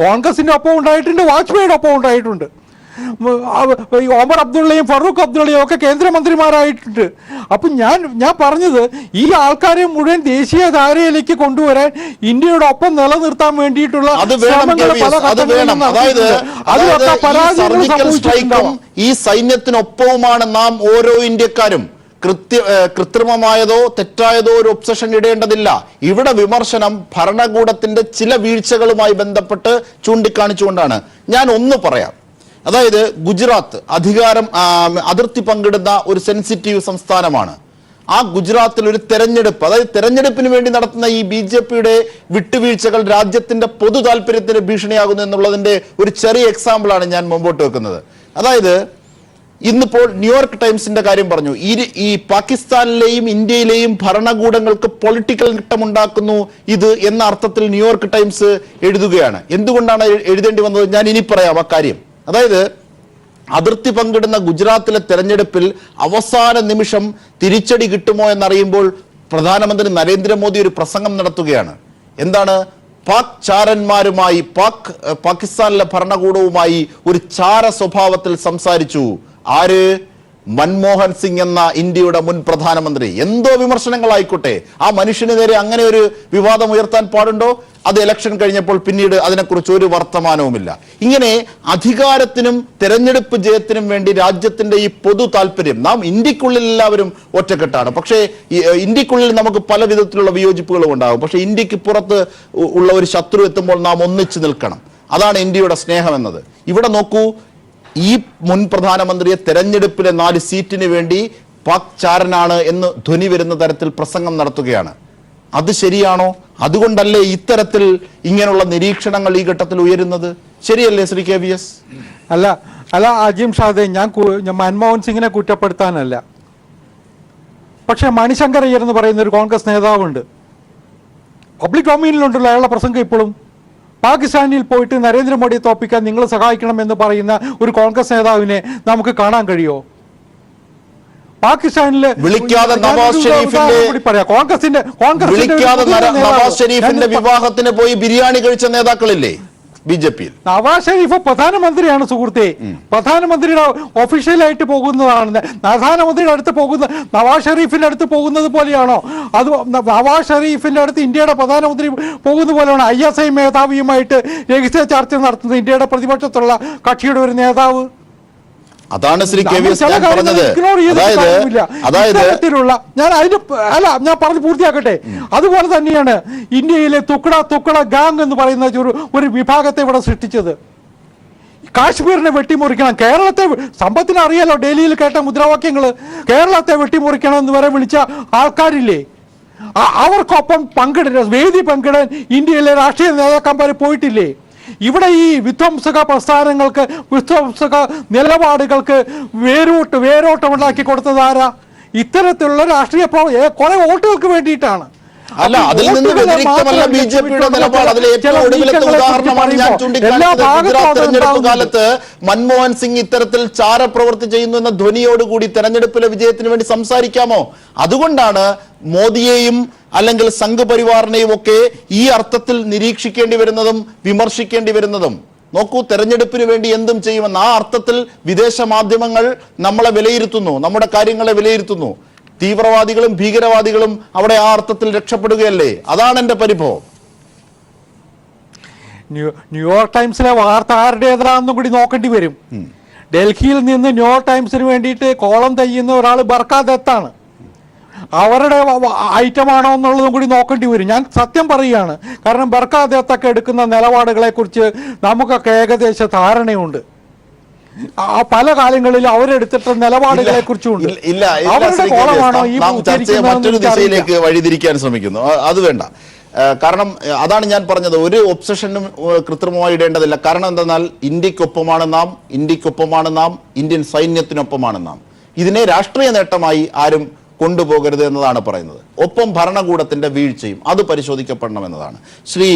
[SPEAKER 4] കോൺഗ്രസിൻ്റെ ഒപ്പം ഉണ്ടായിട്ടുണ്ട്, വാജ്പേയിയുടെ ഒപ്പം ഉണ്ടായിട്ടുണ്ട്. ഒമർ അബ്ദുള്ളയും ഫറൂഖ് അബ്ദുള്ളയും ഒക്കെ കേന്ദ്രമന്ത്രിമാരായിട്ടുണ്ട്. അപ്പം ഞാൻ പറഞ്ഞത്, ഈ ആൾക്കാരെ മുഴുവൻ ദേശീയ ധാരയിലേക്ക് കൊണ്ടുവരാൻ ഇന്ത്യയുടെ ഒപ്പം നിലനിർത്താൻ വേണ്ടിയിട്ടുള്ള
[SPEAKER 1] ഈ സൈന്യത്തിനൊപ്പവുമാണ് നാം ഓരോ ഇന്ത്യക്കാരും. കൃത്രിമമായതോ തെറ്റായതോ ഒരു ഒബ്സഷൻ ഇടേണ്ടതില്ല. ഇവിടെ വിമർശനം ഭരണകൂടത്തിന്റെ ചില വീഴ്ചകളുമായി ബന്ധപ്പെട്ട് ചൂണ്ടിക്കാണിച്ചുകൊണ്ടാണ്. ഞാൻ ഒന്ന് പറയാം. അതായത് ഗുജറാത്ത് അതിർത്തി പങ്കിടുന്ന ഒരു സെൻസിറ്റീവ് സംസ്ഥാനമാണ്. ആ ഗുജറാത്തിൽ ഒരു തെരഞ്ഞെടുപ്പ്, അതായത് തെരഞ്ഞെടുപ്പിന് വേണ്ടി നടത്തുന്ന ഈ BJPയുടെ വിട്ടുവീഴ്ചകൾ രാജ്യത്തിന്റെ പൊതു താല്പര്യത്തിന് ഭീഷണിയാകുന്നു എന്നുള്ളതിന്റെ ഒരു ചെറിയ എക്സാമ്പിളാണ് ഞാൻ മുമ്പോട്ട് വെക്കുന്നത്. അതായത് ഇന്നിപ്പോൾ ന്യൂയോർക്ക് ടൈംസിന്റെ കാര്യം പറഞ്ഞു. ഈ പാകിസ്ഥാനിലെയും ഇന്ത്യയിലെയും ഭരണകൂടങ്ങൾക്ക് പൊളിറ്റിക്കൽ നേട്ടമുണ്ടാക്കുന്നു ഇത് എന്ന അർത്ഥത്തിൽ ന്യൂയോർക്ക് ടൈംസ് എഴുതുകയാണ്. എന്തുകൊണ്ടാണ് എഴുതേണ്ടി വന്നത്? ഞാൻ ഇനി പറയാം ആ കാര്യം. അതായത് അതിർത്തി പങ്കിടുന്ന ഗുജറാത്തിലെ തെരഞ്ഞെടുപ്പിൽ അവസാന നിമിഷം തിരിച്ചടി കിട്ടുമോ എന്നറിയുമ്പോൾ പ്രധാനമന്ത്രി നരേന്ദ്രമോദി ഒരു പ്രസംഗം നടത്തുകയാണ്. എന്താണ്? പാക് ചാരന്മാരുമായി, പാകിസ്ഥാനിലെ ഭരണകൂടവുമായി ഒരു ചാര സ്വഭാവത്തിൽ സംസാരിച്ചു. ആര്? മൻമോഹൻ സിംഗ് എന്ന ഇന്ത്യയുടെ മുൻ പ്രധാനമന്ത്രി. എന്തോ വിമർശനങ്ങളായിക്കോട്ടെ, ആ മനുഷ്യന് നേരെ അങ്ങനെ ഒരു വിവാദം ഉയർത്താൻ പാടുണ്ടോ? അത് ഇലക്ഷൻ കഴിഞ്ഞപ്പോൾ പിന്നീട് അതിനെക്കുറിച്ച് ഒരു വർത്തമാനവുമില്ല. ഇങ്ങനെ അധികാരത്തിനും തെരഞ്ഞെടുപ്പ് ജയത്തിനും വേണ്ടി രാജ്യത്തിന്റെ ഈ പൊതു താല്പര്യം, നാം ഇന്ത്യക്കുള്ളിൽ എല്ലാവരും ഒറ്റക്കെട്ടാണ്. പക്ഷേ ഇന്ത്യക്കുള്ളിൽ നമുക്ക് പല വിധത്തിലുള്ള വിയോജിപ്പുകളും ഉണ്ടാകും. പക്ഷേ ഇന്ത്യക്ക് പുറത്ത് ഉള്ള ഒരു ശത്രു എത്തുമ്പോൾ നാം ഒന്നിച്ചു നിൽക്കണം. അതാണ് ഇന്ത്യയുടെ സ്നേഹം എന്നത്. ഇവിടെ നോക്കൂ, ഈ മുൻ പ്രധാനമന്ത്രിയെ തെരഞ്ഞെടുപ്പിലെ 4 സീറ്റിന് വേണ്ടി പാക് ചാരനാണ് എന്ന് ധ്വനി വരുന്ന തരത്തിൽ പ്രസംഗം നടത്തുകയാണ്. അത് ശരിയാണോ? അതുകൊണ്ടല്ലേ ഇത്തരത്തിൽ ഇങ്ങനെയുള്ള നിരീക്ഷണങ്ങൾ ഈ ഘട്ടത്തിൽ ഉയരുന്നത്? ശരിയല്ലേ ശ്രീ KVS?
[SPEAKER 4] അല്ല അജീം ഷാദെ, ഞാൻ മൻമോഹൻ സിംഗിനെ കുറ്റപ്പെടുത്താനല്ല. പക്ഷെ മണിശങ്കർ അയ്യർ എന്ന് പറയുന്ന ഒരു കോൺഗ്രസ് നേതാവുണ്ട്, പബ്ലിക് ഡൊമൈനിലുണ്ടല്ലോ അയാളുടെ പ്രസംഗം ഇപ്പോഴും. പാകിസ്ഥാനിൽ പോയിട്ട് നരേന്ദ്രമോദിയെ തോപ്പിക്കാൻ നിങ്ങൾ സഹായിക്കണമെന്ന് പറയുന്ന ഒരു കോൺഗ്രസ് നേതാവിനെ നമുക്ക് കാണാൻ കഴിയുമോ? പാകിസ്ഥാനിലെ
[SPEAKER 1] വിളിക്കാതെ നവാസ് ഷെരീഫിന്റെ വിവാഹത്തിന് പോയി ബിരിയാണി കഴിച്ച നേതാക്കളില്ലേ BJPയിൽ?
[SPEAKER 4] നവാസ് ഷെരീഫ് പ്രധാനമന്ത്രിയാണ് സുഹൃത്തെ. പ്രധാനമന്ത്രിയുടെ ഒഫീഷ്യലായിട്ട് പോകുന്നതാണ്. പ്രധാനമന്ത്രിയുടെ അടുത്ത് പോകുന്ന നവാസ് ഷെരീഫിന്റെ അടുത്ത് പോകുന്നത് പോലെയാണോ? അത് നവാസ് ഷെരീഫിന്റെ അടുത്ത് ഇന്ത്യയുടെ പ്രധാനമന്ത്രി പോകുന്ന പോലെയാണ് ISI മേധാവിയുമായിട്ട് രഹസ്യ ചർച്ച നടത്തുന്നത് ഇന്ത്യയുടെ പ്രതിപക്ഷത്തുള്ള കക്ഷിയുടെ ഒരു നേതാവ്.
[SPEAKER 1] അതാണ് ശ്രീ KVS ഞാൻ പറഞ്ഞത്.
[SPEAKER 4] ഞാൻ പറഞ്ഞു പൂർത്തിയാക്കട്ടെ. അതുപോലെ തന്നെയാണ് ഇന്ത്യയിലെ തുക്കട ഗാങ് എന്ന് പറയുന്ന ഒരു വിഭാഗത്തെ ഇവിടെ സൃഷ്ടിച്ചത്. കാശ്മീരിനെ വെട്ടിമുറിക്കണം, കേരളത്തെ സമ്പത്തിന് അറിയാലോ, ഡൽഹിയിൽ കേട്ട മുദ്രാവാക്യങ്ങൾ, കേരളത്തെ വെട്ടിമുറിക്കണം എന്ന് വരെ വിളിച്ച ആൾക്കാരില്ലേ? അവർക്കൊപ്പം വേദി പങ്കിടാൻ ഇന്ത്യയിലെ രാഷ്ട്രീയ നേതാക്കന്മാർ പോയിട്ടില്ലേ? ഇവിടെ ഈ വിധ്വംസക പ്രസ്ഥാനങ്ങൾക്ക്, വിധ്വംസക നിലപാടുകൾക്ക് വേരോട്ടമുണ്ടാക്കി കൊടുത്തത് ആരാ? ഇത്തരത്തിലുള്ള രാഷ്ട്രീയ കുറെ വോട്ടുകൾക്ക് വേണ്ടിയിട്ടാണ്.
[SPEAKER 1] അല്ല, അതിൽ നിന്ന് വ്യതിരിക്തമല്ല ബി ജെ പിയുടെ നിലപാട്. അതിൽ ഏറ്റവും ഒടുവിലത്തെ ഉദാഹരണമാണ് ഞാൻ ചൂണ്ടിക്കാണിച്ചത്. ഗുജറാത്ത് തെരഞ്ഞെടുപ്പ് കാലത്ത് മൻമോഹൻ സിംഗ് ഇത്തരത്തിൽ ചാരപ്രവൃത്തി ചെയ്യുന്നു എന്ന ധ്വനിയോടുകൂടി തെരഞ്ഞെടുപ്പിലെ വിജയത്തിന് വേണ്ടി സംസാരിക്കാമോ? അതുകൊണ്ടാണ് മോദിയെയും അല്ലെങ്കിൽ സംഘ് പരിവാറിനെയും ഒക്കെ ഈ അർത്ഥത്തിൽ നിരീക്ഷിക്കേണ്ടി വരുന്നതും വിമർശിക്കേണ്ടി വരുന്നതും. നോക്കൂ, തെരഞ്ഞെടുപ്പിന് വേണ്ടി എന്തും ചെയ്യുമെന്ന് ആ അർത്ഥത്തിൽ വിദേശ മാധ്യമങ്ങൾ നമ്മളെ വിലയിരുത്തുന്നു, നമ്മുടെ കാര്യങ്ങളെ വിലയിരുത്തുന്നു. തീവ്രവാദികളും ഭീകരവാദികളും അവിടെ ആ അർത്ഥത്തിൽ രക്ഷപ്പെടുകയല്ലേ? അതാണ് എന്റെ പരിഭവം.
[SPEAKER 4] ന്യൂയോർക്ക് ടൈംസിലെ വാർത്ത ആരുടേതാണെന്നും കൂടി നോക്കേണ്ടി വരും. ഡൽഹിയിൽ നിന്ന് ന്യൂയോർക്ക് ടൈംസിന് വേണ്ടിയിട്ട് കോളം തയ്യുന്ന ഒരാൾ ബർക്കാദത്താണ്. അവരുടെ ഐറ്റമാണോ എന്നുള്ളതും കൂടി നോക്കേണ്ടി വരും. ഞാൻ സത്യം പറയുകയാണ്. കാരണം ബർക്കാദത്തൊക്കെ എടുക്കുന്ന നിലപാടുകളെ കുറിച്ച് നമുക്കൊക്കെ ഏകദേശ ധാരണയുണ്ട്. പല കാലങ്ങളിൽ അവരെടുത്തിട്ട നിലപാടുകളെ കുറിച്ചുണ്ട്.
[SPEAKER 1] മറ്റൊരു ദിശയിലേക്ക് വഴിതിരിക്കാൻ ശ്രമിക്കുന്നു. അത് വേണ്ട. കാരണം അതാണ് ഞാൻ പറഞ്ഞത്, ഒരു ഒബ്സഷനും കൃത്രിമമായി ഇടേണ്ടതില്ല. കാരണം എന്തെന്നാൽ ഇന്ത്യക്കൊപ്പമാണ് നാം, ഇന്ത്യൻ സൈന്യത്തിനൊപ്പമാണ് നാം. ഇതിനെ രാഷ്ട്രീയ നേട്ടമായി ആരും കൊണ്ടുപോകരുത് എന്നതാണ് പറയുന്നത്. ഒപ്പം ഭരണകൂടത്തിന്റെ വീഴ്ചയും അത് പരിശോധിക്കപ്പെടണമെന്നതാണ്. ശ്രീ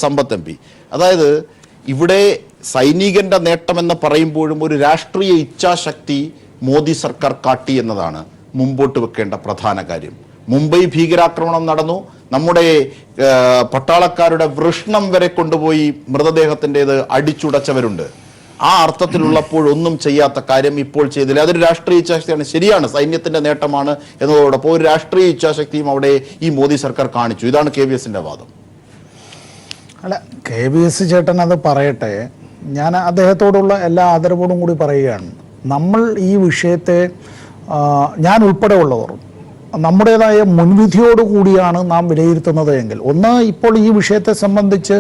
[SPEAKER 1] സമ്പത്ത് എം പി, അതായത് ഇവിടെ സൈനികന്റെ നേട്ടമെന്ന് പറയുമ്പോഴും ഒരു രാഷ്ട്രീയ ഇച്ഛാശക്തി മോദി സർക്കാർ കാട്ടി എന്നതാണ് മുമ്പോട്ട് വെക്കേണ്ട പ്രധാന കാര്യം. മുംബൈ ഭീകരാക്രമണം നടന്നു. നമ്മുടെ പട്ടാളക്കാരുടെ വൃഷ്ണം വരെ കൊണ്ടുപോയി മൃതദേഹത്തിൻ്റെത് അടിച്ചുടച്ചവരുണ്ട്. ആ അർത്ഥത്തിലുള്ളപ്പോഴൊന്നും ചെയ്യാത്ത കാര്യം ഇപ്പോൾ ചെയ്തില്ല. അതൊരു രാഷ്ട്രീയ ഇച്ഛാശക്തിയാണ്. ശരിയാണ്, സൈന്യത്തിന്റെ നേട്ടമാണ് എന്നതോടൊപ്പം ഒരു രാഷ്ട്രീയ ഇച്ഛാശക്തിയും അവിടെ ഈ മോദി സർക്കാർ കാണിച്ചു. ഇതാണ് KVSന്റെ വാദം.
[SPEAKER 3] അല്ല, KVS ചേട്ടൻ അത് പറയട്ടെ. ഞാൻ അദ്ദേഹത്തോടുള്ള എല്ലാ ആദരവോടും കൂടി പറയുകയാണ്. നമ്മൾ ഈ വിഷയത്തെ ഞാൻ ഉൾപ്പെടെ ഉള്ളവർ നമ്മുടേതായ മുൻവിധിയോടുകൂടിയാണ് നാം വിലയിരുത്തുന്നത് എങ്കിൽ, ഒന്ന്, ഇപ്പോൾ ഈ വിഷയത്തെ സംബന്ധിച്ച്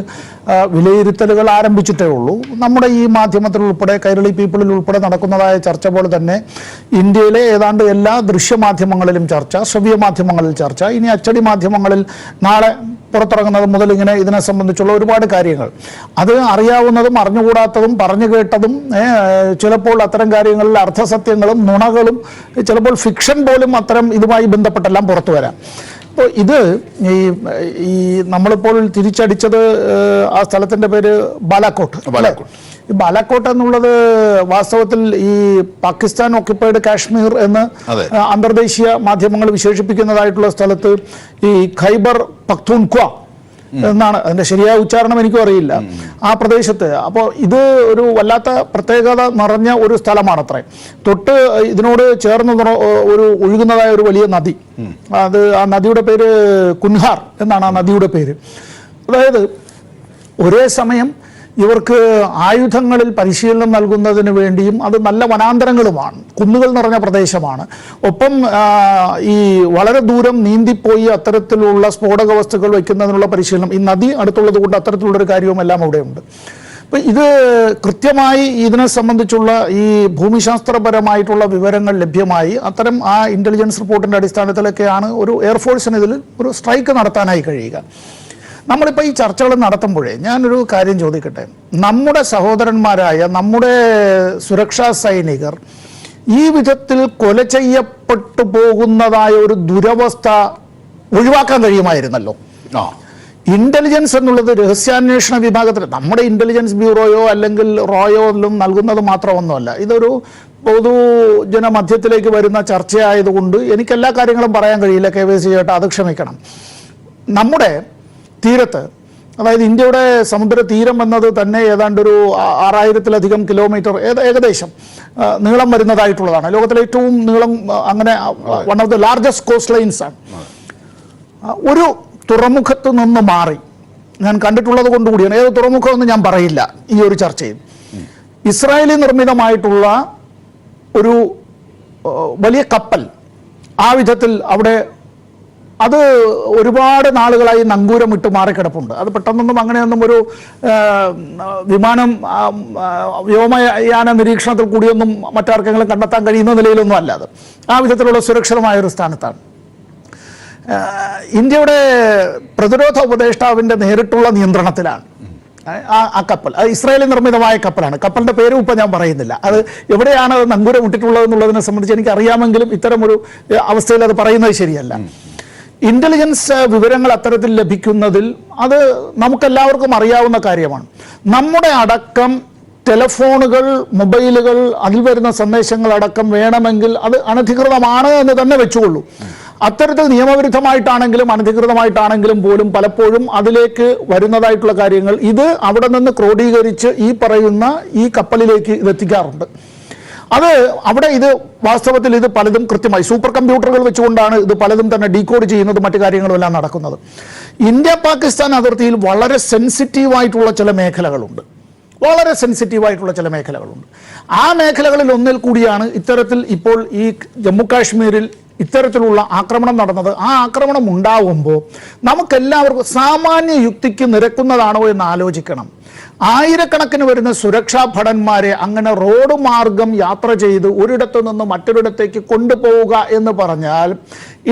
[SPEAKER 3] വിലയിരുത്തലുകൾ ആരംഭിച്ചിട്ടേ ഉള്ളൂ. നമ്മുടെ ഈ മാധ്യമത്തിൽ ഉൾപ്പെടെ, കൈരളി പീപ്പിളിൽ ഉൾപ്പെടെ നടക്കുന്നതായ ചർച്ച പോലെ തന്നെ ഇന്ത്യയിലെ ഏതാണ്ട് എല്ലാ ദൃശ്യമാധ്യമങ്ങളിലും ചർച്ച, ശ്രവ്യ മാധ്യമങ്ങളിൽ ചർച്ച, ഇനി അച്ചടി മാധ്യമങ്ങളിൽ നാളെ പുറത്തിറങ്ങുന്നത് മുതൽ ഇങ്ങനെ ഇതിനെ സംബന്ധിച്ചുള്ള ഒരുപാട് കാര്യങ്ങൾ, അത് അറിയാവുന്നതും അറിഞ്ഞുകൂടാത്തതും പറഞ്ഞു കേട്ടതും, ചിലപ്പോൾ അത്തരം കാര്യങ്ങളിൽ അർത്ഥസത്യങ്ങളും നുണകളും, ചിലപ്പോൾ ഫിക്ഷൻ പോലും അത്തരം ഇതുമായി ബന്ധപ്പെട്ടെല്ലാം പുറത്തു വരാം. അപ്പോൾ ഇത് ഈ നമ്മളിപ്പോൾ തിരിച്ചടിച്ചത് ആ സ്ഥലത്തിൻ്റെ പേര് ബാലാക്കോട്ട്. ഈ ബാലാക്കോട്ട് എന്നുള്ളത് വാസ്തവത്തിൽ ഈ പാകിസ്ഥാൻ ഓക്യുപ്പൈഡ് കാശ്മീർ എന്ന് അന്തർദേശീയ മാധ്യമങ്ങൾ വിശേഷിപ്പിക്കുന്നതായിട്ടുള്ള സ്ഥലത്ത് ഈ ഖൈബർ പഖ്തൂൺഖ്വ എന്നാണ് അതിന്റെ ശരിയായ ഉച്ചാരണം, എനിക്കും അറിയില്ല, ആ പ്രദേശത്ത്. അപ്പോൾ ഇത് ഒരു വല്ലാത്ത പ്രത്യേകത നിറഞ്ഞ ഒരു സ്ഥലമാണത്രേ. തൊട്ട് ഇതിനോട് ചേർന്ന് ഒരു ഒഴുകുന്നതായ ഒരു വലിയ നദി, അത് ആ നദിയുടെ പേര് കുൻഹാർ എന്നാണ് ആ നദിയുടെ പേര്. അതായത് ഒരേ സമയം ഇവർക്ക് ആയുധങ്ങളിൽ പരിശീലനം നൽകുന്നതിന് വേണ്ടിയും അത് നല്ല വനാന്തരങ്ങളുമാണ്, കുന്നുകൾ നിറഞ്ഞ പ്രദേശമാണ്. ഒപ്പം ഈ വളരെ ദൂരം നീന്തിപ്പോയി അത്തരത്തിലുള്ള സ്ഫോടക വസ്തുക്കൾ വയ്ക്കുന്നതിനുള്ള പരിശീലനം, ഈ നദി അടുത്തുള്ളത് കൊണ്ട് അത്തരത്തിലുള്ളൊരു കാര്യവും എല്ലാം അവിടെയുണ്ട്. അപ്പം ഇത് കൃത്യമായി ഇതിനെ സംബന്ധിച്ചുള്ള ഈ ഭൂമിശാസ്ത്രപരമായിട്ടുള്ള വിവരങ്ങൾ ലഭ്യമായി അത്തരം ആ ഇൻ്റലിജൻസ് റിപ്പോർട്ടിൻ്റെ അടിസ്ഥാനത്തിലൊക്കെയാണ് ഒരു എയർഫോഴ്സിന് ഇതിൽ ഒരു സ്ട്രൈക്ക് നടത്താനായി കഴിയുക. നമ്മളിപ്പോൾ ഈ ചർച്ചകൾ നടത്തുമ്പോഴേ ഞാനൊരു കാര്യം ചോദിക്കട്ടെ. നമ്മുടെ സഹോദരന്മാരായ നമ്മുടെ സുരക്ഷാ സൈനികർ ഈ വിധത്തിൽ കൊല ചെയ്യപ്പെട്ടു പോകുന്നതായ ഒരു ദുരവസ്ഥ ഒഴിവാക്കാൻ കഴിയുമായിരുന്നല്ലോ. ഇന്റലിജൻസ് എന്നുള്ളത് രഹസ്യാന്വേഷണ വിഭാഗത്തിൽ നമ്മുടെ ഇന്റലിജൻസ് ബ്യൂറോയോ അല്ലെങ്കിൽ റോയോ ഒന്നും നൽകുന്നത് മാത്രമൊന്നുമല്ല. ഇതൊരു പൊതുജനമധ്യത്തിലേക്ക് വരുന്ന ചർച്ചയായതുകൊണ്ട് എനിക്കെല്ലാ കാര്യങ്ങളും പറയാൻ കഴിയില്ല. KVS ചേട്ടാ, അത് ക്ഷമിക്കണം. നമ്മുടെ തീരത്ത്, അതായത് ഇന്ത്യയുടെ സമുദ്ര തീരം എന്നത് തന്നെ ഏതാണ്ടൊരു 6000-ലധികം കിലോമീറ്റർ ഏകദേശം നീളം വരുന്നതായിട്ടുള്ളതാണ്. ലോകത്തിലെ ഏറ്റവും നീളം, അങ്ങനെ one of the largest cost lines ആണ്. ഒരു തുറമുഖത്ത് നിന്ന് മാറി ഞാൻ കണ്ടിട്ടുള്ളത് കൊണ്ടുകൂടിയാണ്, ഏത് തുറമുഖമെന്ന് ഞാൻ പറയില്ല ഈ ഒരു ചർച്ചയിൽ, ഇസ്രായേലി നിർമ്മിതമായിട്ടുള്ള ഒരു വലിയ കപ്പൽ ആ വിധത്തിൽ അവിടെ അത് ഒരുപാട് നാളുകളായി നങ്കൂരം ഇട്ട് മാറിക്കിടപ്പുണ്ട്. അത് പെട്ടെന്നൊന്നും അങ്ങനെയൊന്നും ഒരു വിമാനം വ്യോമയാന നിരീക്ഷണത്തിൽ കൂടിയൊന്നും മറ്റാർക്കെങ്കിലും കണ്ടെത്താൻ കഴിയുന്ന നിലയിലൊന്നും അല്ലാതെ ആ വിധത്തിലുള്ള സുരക്ഷിതമായ ഒരു സ്ഥാനത്താണ്. ഇന്ത്യയുടെ പ്രതിരോധ ഉപദേഷ്ടാവിൻ്റെ നേരിട്ടുള്ള നിയന്ത്രണത്തിലാണ് ആ കപ്പൽ. അത് ഇസ്രായേലി നിർമ്മിതമായ കപ്പലാണ്. കപ്പലിൻ്റെ പേരും ഇപ്പം ഞാൻ പറയുന്നില്ല. അത് എവിടെയാണ് അത് നങ്കൂരം ഇട്ടിട്ടുള്ളത് എന്നുള്ളതിനെ സംബന്ധിച്ച് എനിക്ക് അറിയാമെങ്കിലും ഇത്തരം ഒരു അവസ്ഥയിൽ അത് പറയുന്നത് ശരിയല്ല. ഇന്റലിജൻസ് വിവരങ്ങൾ അത്തരത്തിൽ ലഭിക്കുന്നതിൽ അത് നമുക്കെല്ലാവർക്കും അറിയാവുന്ന കാര്യമാണ്. നമ്മുടെ അടക്കം ടെലഫോണുകൾ, മൊബൈലുകൾ, അതിൽ വരുന്ന സന്ദേശങ്ങളടക്കം വേണമെങ്കിൽ അത് അനധികൃതമാണ് എന്ന് തന്നെ വെച്ചുകൊള്ളൂ. അത്തരത്തിൽ നിയമവിരുദ്ധമായിട്ടാണെങ്കിലും അനധികൃതമായിട്ടാണെങ്കിലും പോലും പലപ്പോഴും അതിലേക്ക് വരുന്നതായിട്ടുള്ള കാര്യങ്ങൾ ഇത് അവിടെ നിന്ന് ക്രോഡീകരിച്ച് ഈ പറയുന്ന ഈ കപ്പലിലേക്ക് ഇതെത്തിക്കാറുണ്ട്. അത് അവിടെ ഇത് വാസ്തവത്തിൽ ഇത് പലതും കൃത്യമായി സൂപ്പർ കമ്പ്യൂട്ടറുകൾ വെച്ചുകൊണ്ടാണ് ഇത് പലതും തന്നെ ഡീകോഡ് ചെയ്യുന്നത്, മറ്റു കാര്യങ്ങളും എല്ലാം നടക്കുന്നത്. ഇന്ത്യ പാകിസ്ഥാൻ അതിർത്തിയിൽ വളരെ സെൻസിറ്റീവായിട്ടുള്ള ചില മേഖലകളുണ്ട്, വളരെ സെൻസിറ്റീവായിട്ടുള്ള ചില മേഖലകളുണ്ട്. ആ മേഖലകളിൽ ഒന്നിൽ കൂടിയാണ് ഇത്തരത്തിൽ ഇപ്പോൾ ഈ ജമ്മു കാശ്മീരിൽ ഇത്തരത്തിലുള്ള ആക്രമണം നടന്നത്. ആ ആക്രമണം ഉണ്ടാവുമ്പോൾ നമുക്കെല്ലാവർക്കും സാമാന്യ യുക്തിക്ക് നിരക്കുന്നതാണോ എന്ന് ആലോചിക്കണം. ആയിരക്കണക്കിന് വരുന്ന സുരക്ഷാ ഭടന്മാരെ അങ്ങനെ റോഡ് മാർഗം യാത്ര ചെയ്ത് ഒരിടത്തു നിന്ന് മറ്റൊരിടത്തേക്ക് കൊണ്ടുപോവുക എന്ന് പറഞ്ഞാൽ